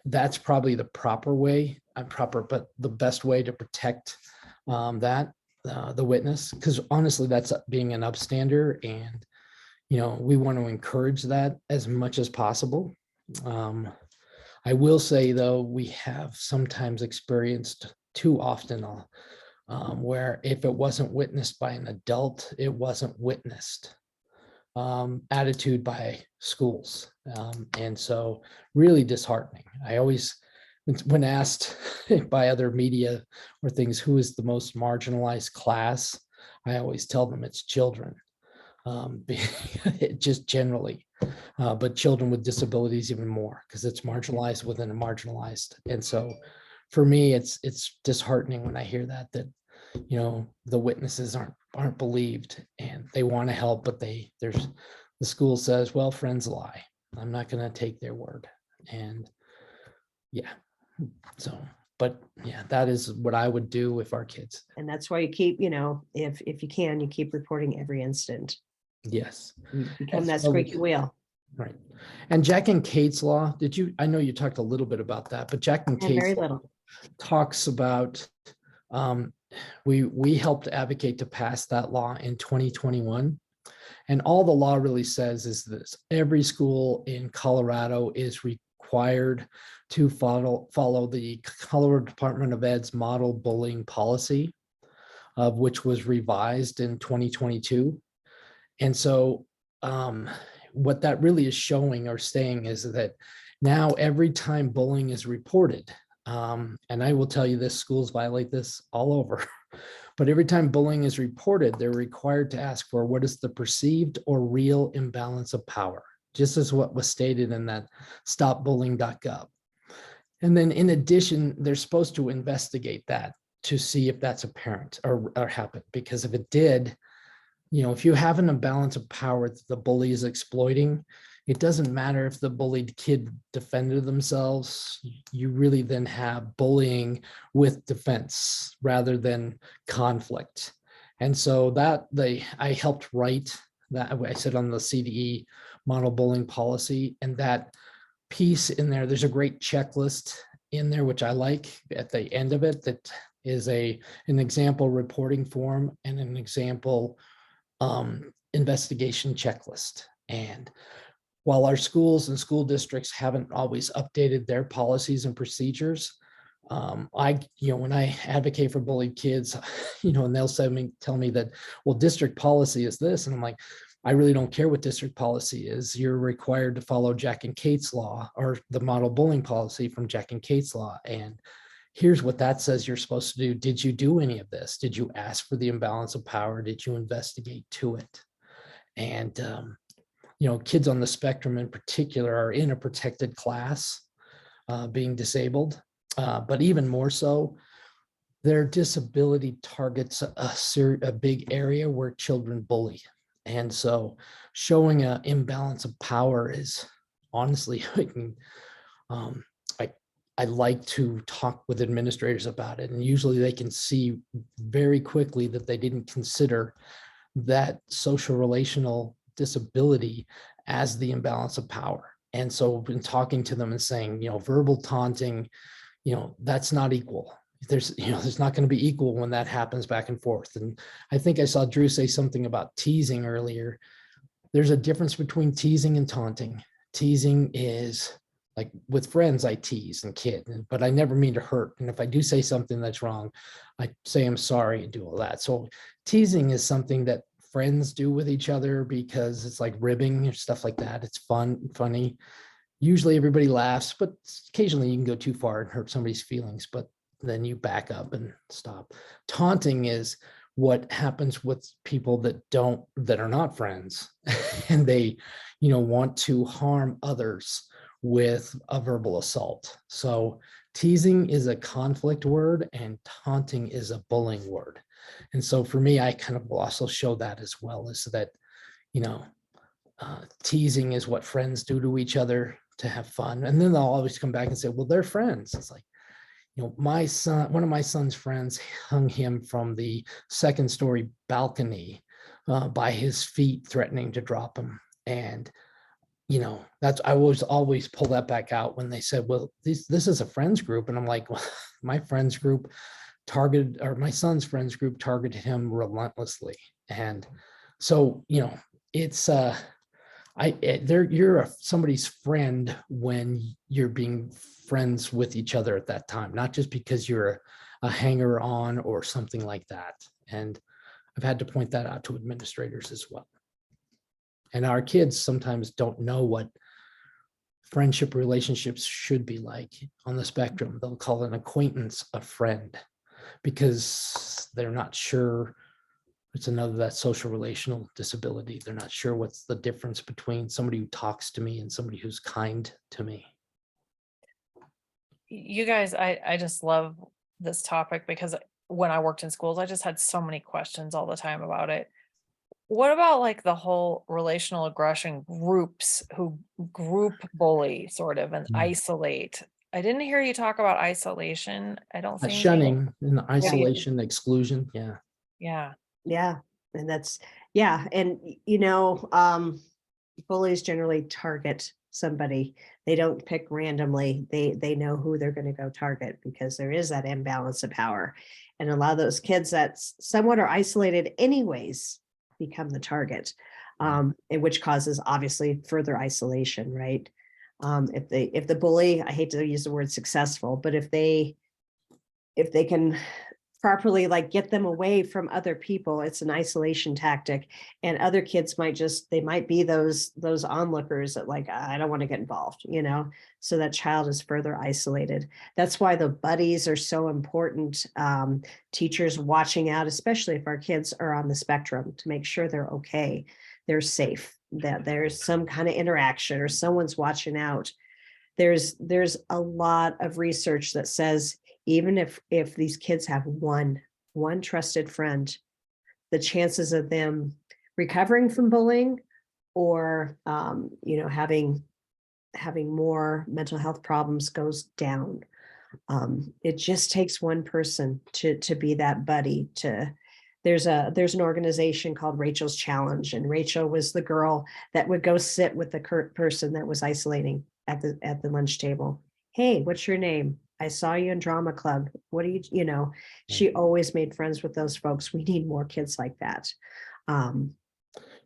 that's probably the proper way, but the best way to protect that the witness, because honestly, that's being an upstander, and we want to encourage that as much as possible. I will say, though, we have sometimes experienced too often where if it wasn't witnessed by an adult, it wasn't witnessed attitude by schools. And so really disheartening. I always, when asked by other media or things, who is the most marginalized class, I always tell them it's children. Just generally, but children with disabilities even more, because it's marginalized within a marginalized. And so for me, it's disheartening when I hear that the witnesses aren't believed, and they want to help, but the school says, well, friends lie. I'm not going to take their word. And yeah, so, but yeah, that is what I would do if our kids.
And that's why you keep, if you can, you keep reporting every incident.
Yes.
You become that
As well as-
squeaky wheel.
Right. And Jack and Kate's law, I know you talked a little bit about that, but Jack and
And very
Kate's law
little.
talks about, we helped advocate to pass that law in 2021. And all the law really says is this: every school in Colorado is required to follow the Colorado Department of Ed's model bullying policy, of which was revised in 2022. And so what that really is showing or saying is that now every time bullying is reported, and I will tell you this, schools violate this all over, but every time bullying is reported, they're required to ask for what is the perceived or real imbalance of power, just as what was stated in that stopbullying.gov. And then in addition, they're supposed to investigate that to see if that's apparent or happened, because if it did, if you have an imbalance of power that the bully is exploiting, it doesn't matter if the bullied kid defended themselves. You really then have bullying with defense rather than conflict. And so I helped write that. I said on the CDE model bullying policy, and that piece in there, there's a great checklist in there, which I like at the end of it, that is an example reporting form and an example investigation checklist. And while our schools and school districts haven't always updated their policies and procedures, when I advocate for bullied kids, and they'll tell me that, well, district policy is this. And I'm like, I really don't care what district policy is. You're required to follow Jack and Kate's law, or the model bullying policy from Jack and Kate's law. And here's what that says you're supposed to do. Did you do any of this? Did you ask for the imbalance of power? Did you investigate to it? And, kids on the spectrum in particular are in a protected class, being disabled, but even more so, their disability targets a big area where children bully. And so showing an imbalance of power is honestly, I like to talk with administrators about it, and usually they can see very quickly that they didn't consider that social relational disability as the imbalance of power. And so in talking to them and saying, verbal taunting, that's not equal. There's not going to be equal when that happens back and forth. And I think I saw Dru say something about teasing earlier. There's a difference between teasing and taunting. Teasing is like with friends, I tease and kid, but I never mean to hurt. And if I do say something that's wrong, I say I'm sorry and do all that. So teasing is something that friends do with each other because it's like ribbing or stuff like that. It's funny. Usually everybody laughs, but occasionally you can go too far and hurt somebody's feelings, but then you back up and stop. Taunting is what happens with people that are not friends and they, want to harm others with a verbal assault. So teasing is a conflict word and taunting is a bullying word. And so for me, I kind of will also show that as well, is that, teasing is what friends do to each other to have fun. And then they'll always come back and say, well, they're friends. It's like, my son, one of my son's friends hung him from the second story balcony by his feet, threatening to drop him. And, that's, I was always pull that back out when they said, well, this is a friends group. And I'm like, well, my friends group my son's friends group targeted him relentlessly. And so, it's, you're somebody's friend when you're being friends with each other at that time, not just because you're a hanger on or something like that. And I've had to point that out to administrators as well. And our kids sometimes don't know what friendship relationships should be like on the spectrum. They'll call an acquaintance a friend because they're not sure. It's that social relational disability. They're not sure what's the difference between somebody who talks to me and somebody who's kind to me.
You guys, I just love this topic because when I worked in schools, I just had so many questions all the time about it. What about like the whole relational aggression groups who group bully sort of and isolate? I didn't hear you talk about isolation. I don't think.
Shunning and isolation, exclusion. Yeah.
Yeah.
Yeah. And that's, and bullies generally target somebody. They don't pick randomly. They know who they're going to go target because there is that imbalance of power. And a lot of those kids that somewhat are isolated anyways become the target, and which causes obviously further isolation, right? If the bully, I hate to use the word successful, but if they can properly get them away from other people, it's an isolation tactic. And other kids might be those onlookers that I don't want to get involved, so that child is further isolated. That's why the buddies are so important. Teachers watching out, especially if our kids are on the spectrum, to make sure they're okay, they're safe, that there's some kind of interaction or someone's watching out. There's a lot of research that says even if these kids have one trusted friend, the chances of them recovering from bullying or having more mental health problems goes down. It just takes one person to be that buddy. There's an organization called Rachel's Challenge, and Rachel was the girl that would go sit with the person that was isolating at the lunch table. Hey, what's your name? I saw you in drama club. What do you, she always made friends with those folks. We need more kids like that.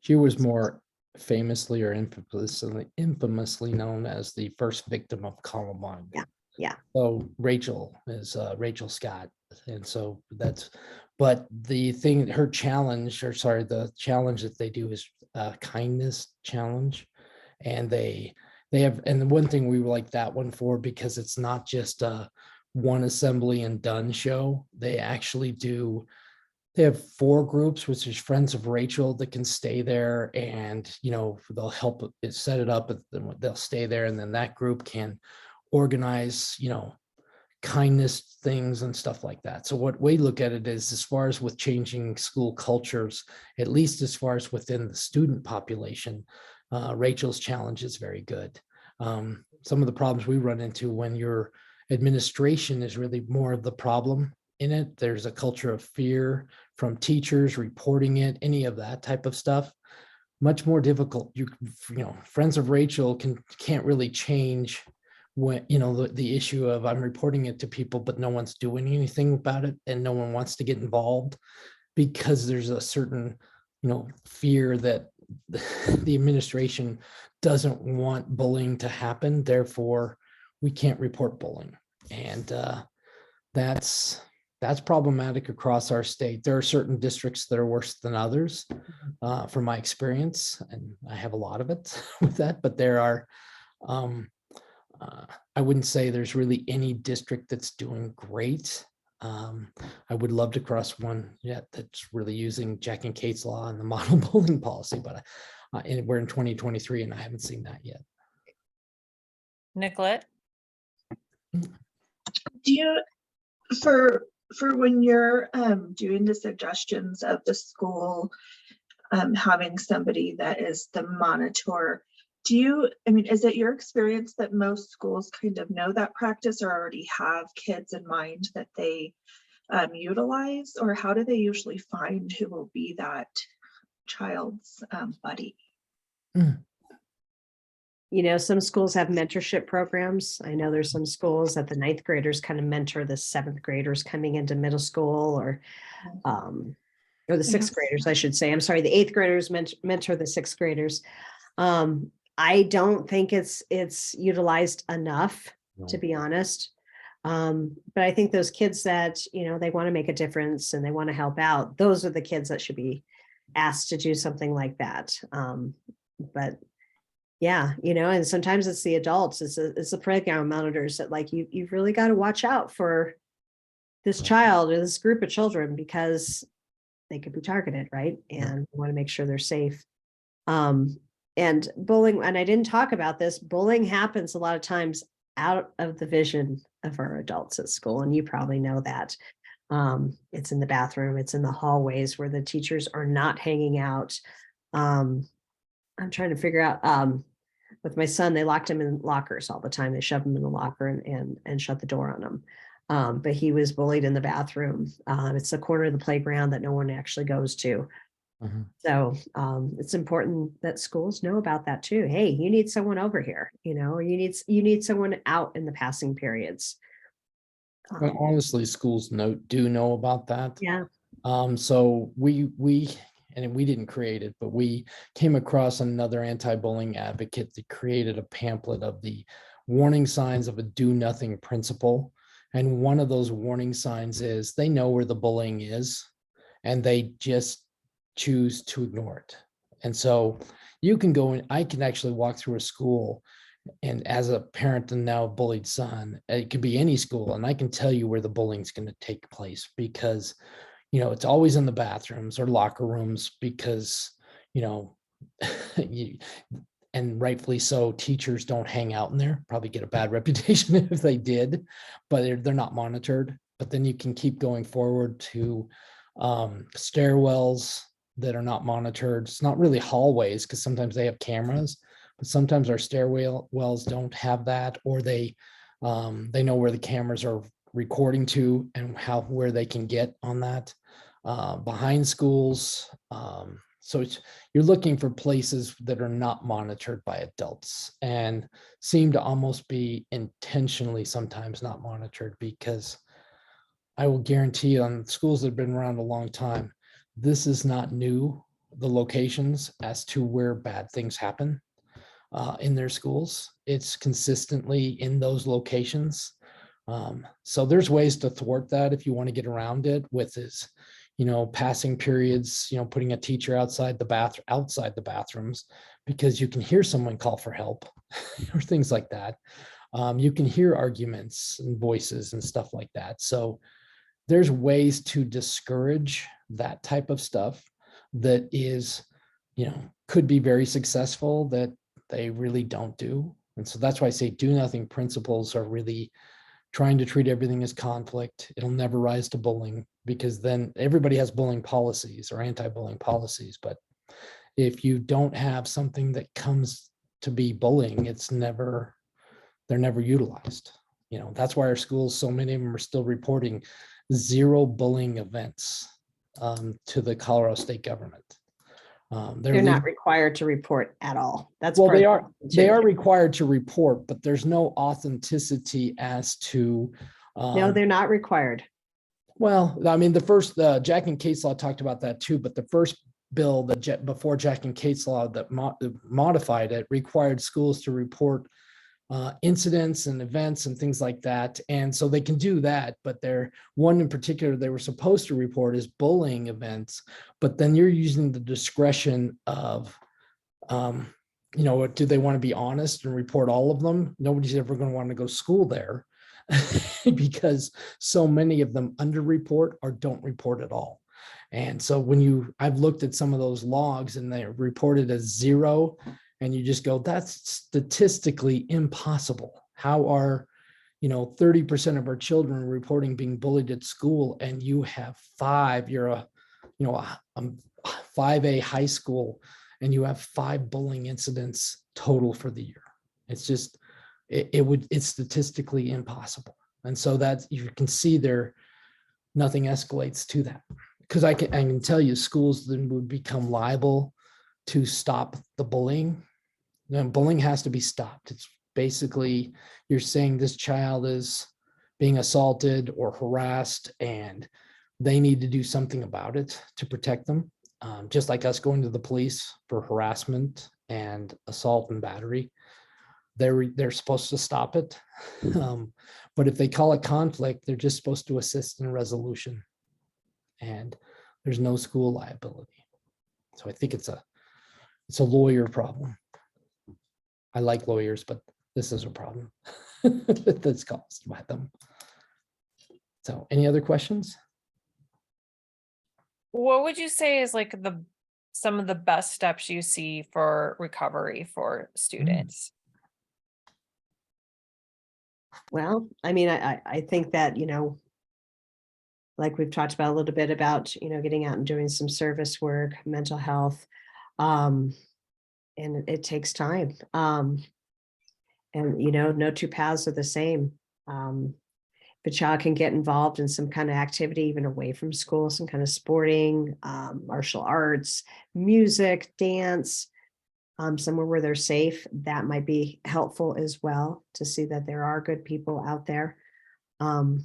She was more famously or infamously known as the first victim of Columbine.
Yeah.
So Rachel is Rachel Scott. And so but the thing, the challenge that they do is a kindness challenge. And they have, and the one thing we like that one for, because it's not just a one assembly and done show. They actually they have 4 groups, which is friends of Rachel that can stay there, and they'll help set it up, and they'll stay there, and then that group can organize kindness things and stuff like that. So what we look at it is, as far as with changing school cultures, at least as far as within the student population, Rachel's challenge is very good. Some of the problems we run into when your administration is really more of the problem in it, there's a culture of fear from teachers reporting it, any of that type of stuff. Much more difficult. Friends of Rachel can't really change when the issue of I'm reporting it to people, but no one's doing anything about it, and no one wants to get involved because there's a certain fear that the administration doesn't want bullying to happen. Therefore, we can't report bullying, and that's problematic across our state. There are certain districts that are worse than others, from my experience, and I have a lot of it with that. But there are. I wouldn't say there's really any district that's doing great. I would love to cross one yet that's really using Jack and Kate's law and the model bullying policy, but we're in 2023 and I haven't seen that yet.
Nicolette?
Do you, for when you're doing the suggestions of the school having somebody that is the monitor, I mean, is it your experience that most schools kind of know that practice or already have kids in mind that they utilize, or how do they usually find who will be that child's buddy?
You know, some schools have mentorship programs. I know there's some schools that the ninth graders kind of mentor the seventh graders coming into middle school, or the sixth graders, I should say. I'm sorry, the eighth graders mentor the sixth graders. I don't think it's utilized enough, to be honest. But I think those kids that, you know, they want to make a difference and they want to help out, those are the kids that should be asked to do something like that. But yeah, you know, and sometimes it's the adults, it's the playground monitors that, like, you've really got to watch out for this child or this group of children, because they could be targeted, right? And we want to make sure they're safe. And bullying, and I didn't talk about this, bullying happens a lot of times out of the vision of our adults at school. And you probably know that. It's in the bathroom, it's in the hallways where the teachers are not hanging out. I'm trying to figure out, with my son, they locked him in lockers all the time. They shoved him in the locker and shut the door on him. But he was bullied in the bathroom. It's the corner of the playground that no one actually goes to. So it's important that schools know about that too. Hey, you need someone over here, you know, or you need someone out in the passing periods.
And honestly, schools do know about that.
Yeah.
So we and we didn't create it, but we came across another anti-bullying advocate that created a pamphlet of the warning signs of a do nothing principle. And one of those warning signs is they know where the bullying is and they just choose to ignore it. And so you can go and I can actually walk through a school, and as a parent and now a bullied son, it could be any school, and I can tell you where the bullying is going to take place, because you know, it's always in the bathrooms or locker rooms, because, you know, and rightfully so, teachers don't hang out in there, probably get a bad reputation if they did, but they're not monitored. But then you can keep going forward to stairwells that are not monitored. It's not really hallways, because sometimes they have cameras, but sometimes our stairwells don't have that, or they know where the cameras are recording to and where they can get on that, behind schools. So you're looking for places that are not monitored by adults and seem to almost be intentionally sometimes not monitored, because I will guarantee you, on schools that have been around a long time, this is not new, the locations as to where bad things happen in their schools. It's consistently in those locations. So there's ways to thwart that if you want to get around it, with is, you know, passing periods, you know, putting a teacher outside the bathrooms, because you can hear someone call for help or things like that. You can hear arguments and voices and stuff like that. So there's ways to discourage that type of stuff that is, you know, could be very successful, that they really don't do. And so that's why I say do nothing principles are really trying to treat everything as conflict. It'll never rise to bullying, because then everybody has bullying policies or anti-bullying policies. But if you don't have something that comes to be bullying, they're never utilized. You know, that's why our schools, so many of them are still reporting 0 bullying events to the Colorado state government.
They're not required to report at all. That's
well,
part
they are required to report, but there's no authenticity as to.
No, they're not required.
Well, I mean, the first Jack and Kate's law talked about that too, but the first bill that before Jack and Kate's law that modified it required schools to report incidents and events and things like that. And so they can do that, but one in particular they were supposed to report is bullying events, but then you're using the discretion of, you know, do they want to be honest and report all of them? Nobody's ever going to want to go to school there because so many of them underreport or don't report at all. And so I've looked at some of those logs and they're reported as 0. And you just go, that's statistically impossible. How are, you know, 30% of our children reporting being bullied at school, and you have 5, you're a 5A high school, and you have 5 bullying incidents total for the year. It's just, it's statistically impossible. And so that's, you can see there, nothing escalates to that. Because I can tell you, schools then would become liable to stop the bullying. Bullying has to be stopped. It's basically, you're saying this child is being assaulted or harassed, and they need to do something about it to protect them. Just like us going to the police for harassment and assault and battery, they're supposed to stop it. But if they call it conflict, they're just supposed to assist in resolution, and there's no school liability. So I think it's a lawyer problem. I like lawyers, but this is a problem that's caused by them. So any other questions?
What would you say is like some of the best steps you see for recovery for students?
Well, I mean, I think that, like we've talked about a little bit about, getting out and doing some service work, mental health. And it takes time. And, no two paths are the same. If a child can get involved in some kind of activity, even away from school, some kind of sporting, martial arts, music, dance, somewhere where they're safe, that might be helpful as well, to see that there are good people out there. But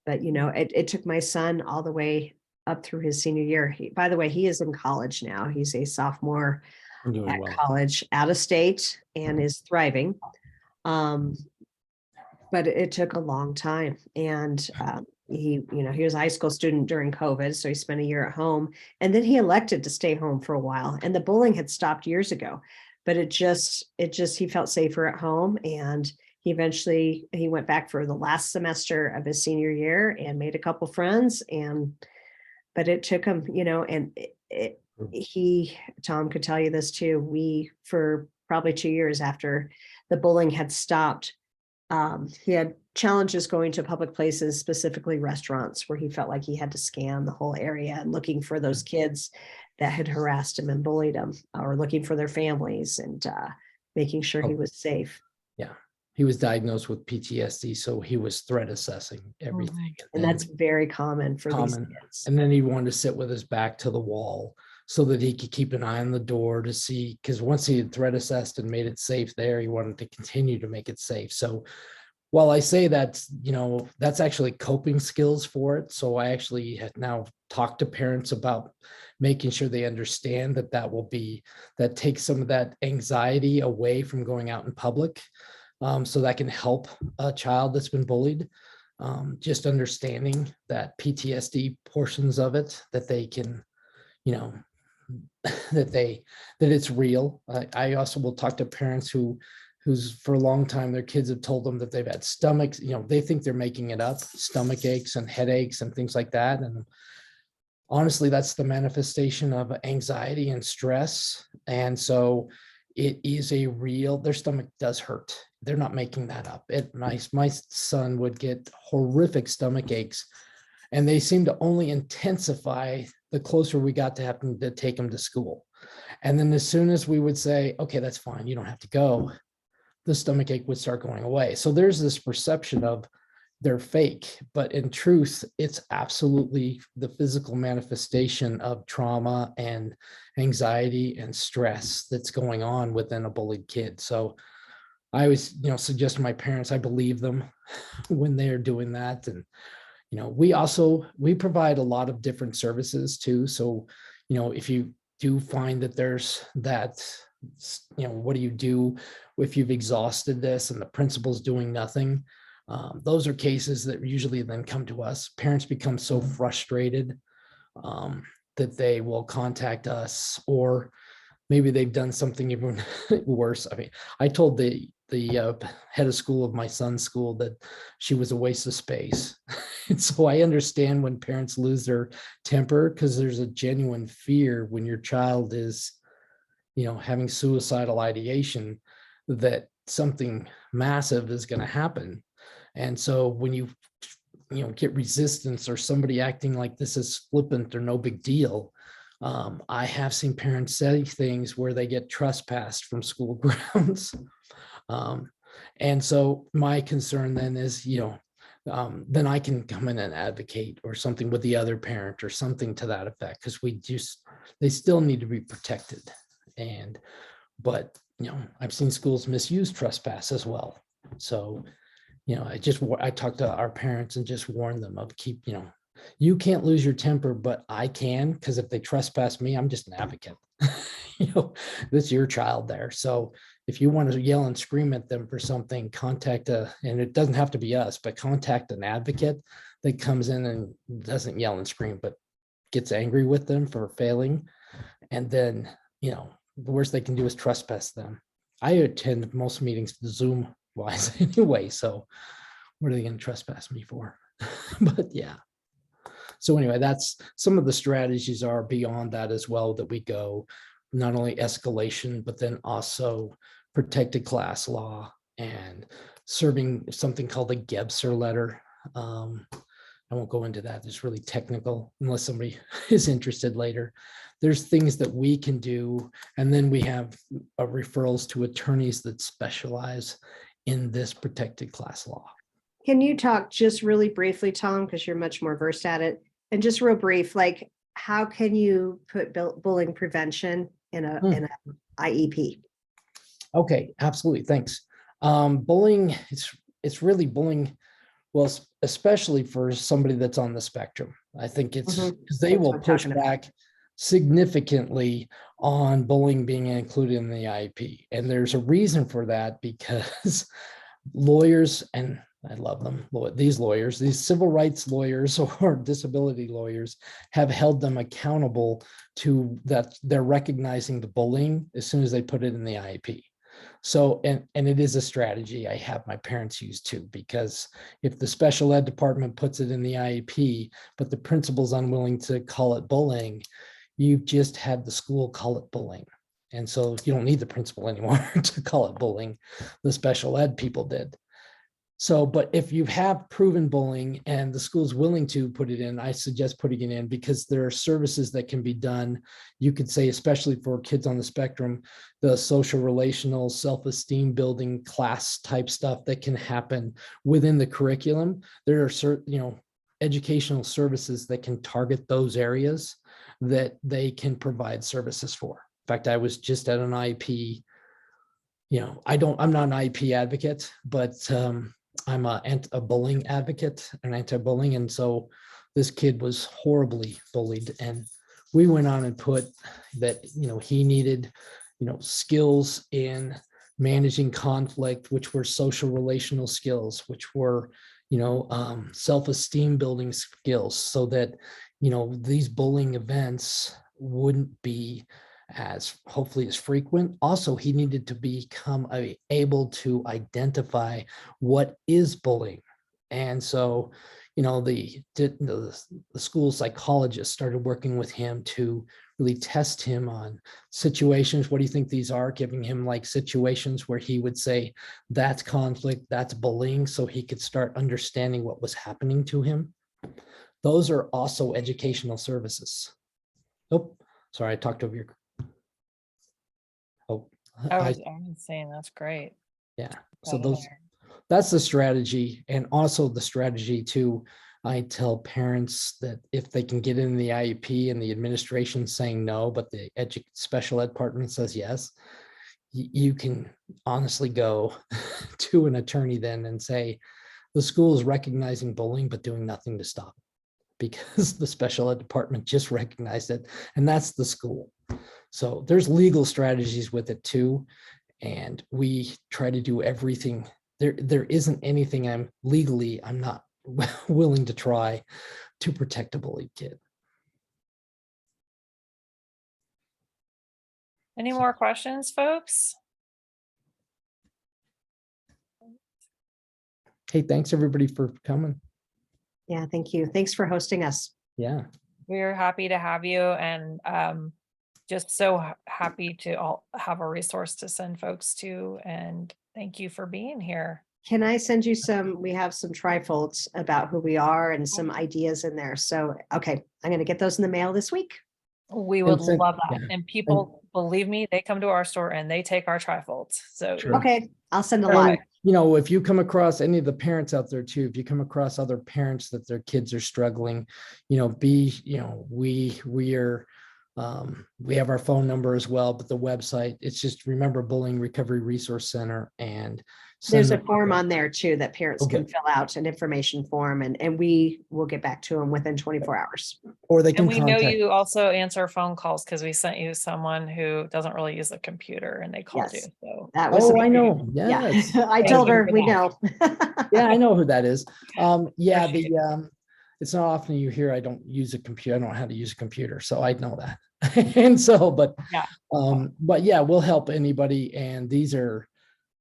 it took my son all the way up through his senior year. By the way, he is in college now. He's a sophomore
I'm doing
at
well.
college, out of state, and is thriving. But it took a long time. And he was a high school student during COVID, so he spent a year at home, and then he elected to stay home for a while. And the bullying had stopped years ago, but it just he felt safer at home, and he went back for the last semester of his senior year and made a couple friends. But it took him, and Tom could tell you this too. We, for probably 2 years after the bullying had stopped, he had challenges going to public places, specifically restaurants, where he felt like he had to scan the whole area and looking for those kids that had harassed him and bullied him, or looking for their families, and making sure he was safe.
Yeah. He was diagnosed with PTSD, so he was threat assessing everything.
And that's very common for these kids.
And then he wanted to sit with his back to the wall so that he could keep an eye on the door to see, because once he had threat assessed and made it safe there, he wanted to continue to make it safe. So while I say that's actually coping skills for it. So I actually have now talked to parents about making sure they understand that takes some of that anxiety away from going out in public. So that can help a child that's been bullied. Just understanding that PTSD portions of it, that they can, that it's real. I also will talk to parents who's for a long time, their kids have told them that they've had stomachs, they think they're making it up, stomach aches and headaches and things like that. And honestly, that's the manifestation of anxiety and stress. And so it is their stomach does hurt. They're not making that up. My son would get horrific stomach aches, and they seem to only intensify the closer we got to having to take him to school. And then as soon as we would say, okay, that's fine, you don't have to go, the stomach ache would start going away. So there's this perception of they're fake, but in truth, it's absolutely the physical manifestation of trauma and anxiety and stress that's going on within a bullied kid. So I always, suggest to my parents, I believe them when they're doing that. And, we provide a lot of different services too. So, if you do find that there's that, what do you do if you've exhausted this and the principal's doing nothing? Those are cases that usually then come to us. Parents become so frustrated that they will contact us, or maybe they've done something even worse. I mean, I told the head of school of my son's school that she was a waste of space. And so I understand when parents lose their temper, because there's a genuine fear when your child is, having suicidal ideation, that something massive is going to happen. And so when you get resistance, or somebody acting like this is flippant or no big deal, I have seen parents say things where they get trespassed from school grounds. And so my concern then is, then I can come in and advocate or something with the other parent or something to that effect, because they still need to be protected. But I've seen schools misuse trespass as well. So, I talked to our parents and just warned them of you can't lose your temper, but I can, because if they trespass me, I'm just an advocate. That's your child there. So if you want to yell and scream at them for something, and it doesn't have to be us, but contact an advocate that comes in and doesn't yell and scream, but gets angry with them for failing. And then, the worst they can do is trespass them. I attend most meetings Zoom wise anyway. So what are they going to trespass me for? But yeah. So anyway, that's some of the strategies are beyond that as well, that we go not only escalation, but then also protected class law and serving something called the Gebser letter. I won't go into that. It's really technical unless somebody is interested later. There's things that we can do. And then we have referrals to attorneys that specialize in this protected class law.
Can you talk just really briefly, Tom, because you're much more versed at it, and just real brief, like how can you put bullying prevention in a IEP?
Okay, absolutely. Thanks. Bullying, it's really bullying. Well, especially for somebody that's on the spectrum, I think it's because they will push back significantly on bullying being included in the IEP. And there's a reason for that, because lawyers, and I love them, these lawyers, these civil rights lawyers or disability lawyers, have held them accountable to that. They're recognizing the bullying as soon as they put it in the IEP. So, and it is a strategy I have my parents use too, because if the special ed department puts it in the IEP, but the principal's unwilling to call it bullying, you've just had the school call it bullying. And so you don't need the principal anymore to call it bullying. The special ed people did. So, but if you have proven bullying and the school's willing to put it in, I suggest putting it in, because there are services that can be done. You could say, especially for kids on the spectrum, the social relational self-esteem building class type stuff that can happen within the curriculum. There are certain, educational services that can target those areas that they can provide services for. In fact, I was just at an IEP. I'm not an IEP advocate, but I'm a bullying advocate, an anti-bullying. And so this kid was horribly bullied. And we went on and put that, he needed, skills in managing conflict, which were social relational skills, which were, self-esteem building skills, so that, these bullying events wouldn't be hopefully as frequent. Also, he needed to become able to identify what is bullying. And so, the school psychologist started working with him to really test him on situations. What do you think these are? Giving him like situations where he would say, that's conflict, that's bullying, so he could start understanding what was happening to him. Those are also educational services. Oh, sorry, I talked over your. Oh,
I was saying that's great.
Yeah. So that's the strategy. And also the strategy too, I tell parents that if they can get in the IEP and the administration saying no, but the special ed department says yes, you can honestly go to an attorney then and say, the school is recognizing bullying, but doing nothing to stop it, because the special ed department just recognized it, and that's the school. So there's legal strategies with it too. And we try to do everything. There isn't anything I'm not willing to try to protect a bullied kid.
Any more questions, folks?
Hey, thanks everybody for coming.
Yeah, thank you. Thanks for hosting us.
Yeah.
We're happy to have you, and just so happy to all have a resource to send folks to. And thank you for being here.
Can I send you we have some trifolds about who we are and some ideas in there. So, okay, I'm going to get those in the mail this week.
We would
since-
love that.
yeah.
And people, believe me, they come to our store and they take our trifolds. So
Sure.
Okay, I'll send a
And,
lot.
you know, if you come across any of the parents out there too, if you come across other parents that their kids are struggling, you know, we are, we have our phone number as well, but the website, it's just remember Bullying Recovery Resource Center, and
There's
send
a
them-
form on there too that parents can
Okay.
fill out, an information form, and we will get back to them within 24 hours.
or they can
And we know
contact.
you also answer phone calls because we sent you someone who doesn't really use the computer and they called you.
Yes.
So
That was.
Oh, I know.
Yeah,
Yes.
I
Thank
told
you
her,
for
we
that.
know.
Yeah, I know who that is. Yeah,
Appreciate
it's not often you hear I don't use a computer. I don't know how to use a computer, so I know that. And so,
Yeah.
but yeah, we'll help anybody. And these are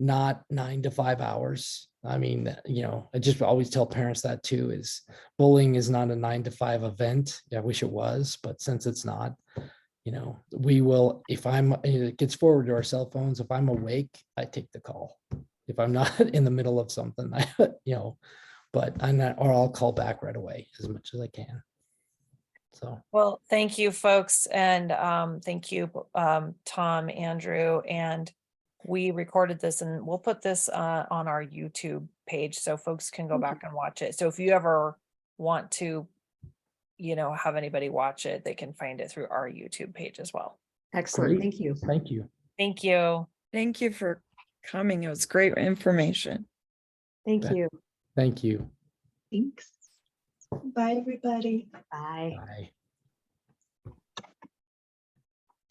not 9 to 5 hours. I mean, you know, I just always tell parents that too, is bullying is not a 9 to 5 event. Yeah, I wish it was, but since it's not, you know, we will, if it gets forward to our cell phones, if I'm awake, I take the call. If I'm not in the middle of something, you know, but I'm not, or I'll call back right away as much as I can. So,
Well, thank you, folks. And thank you, Tom, Andrew. And we recorded this and we'll put this on our YouTube page so folks can go back and watch it. So if you ever want to, you know, have anybody watch it, they can find it through our YouTube page as well.
Excellent,
great.
thank you.
Thank you.
Thank you.
Thank you for coming. It was great information.
Thank
Bet.
you.
Thank you.
Thanks. Bye, everybody.
Bye.
Bye.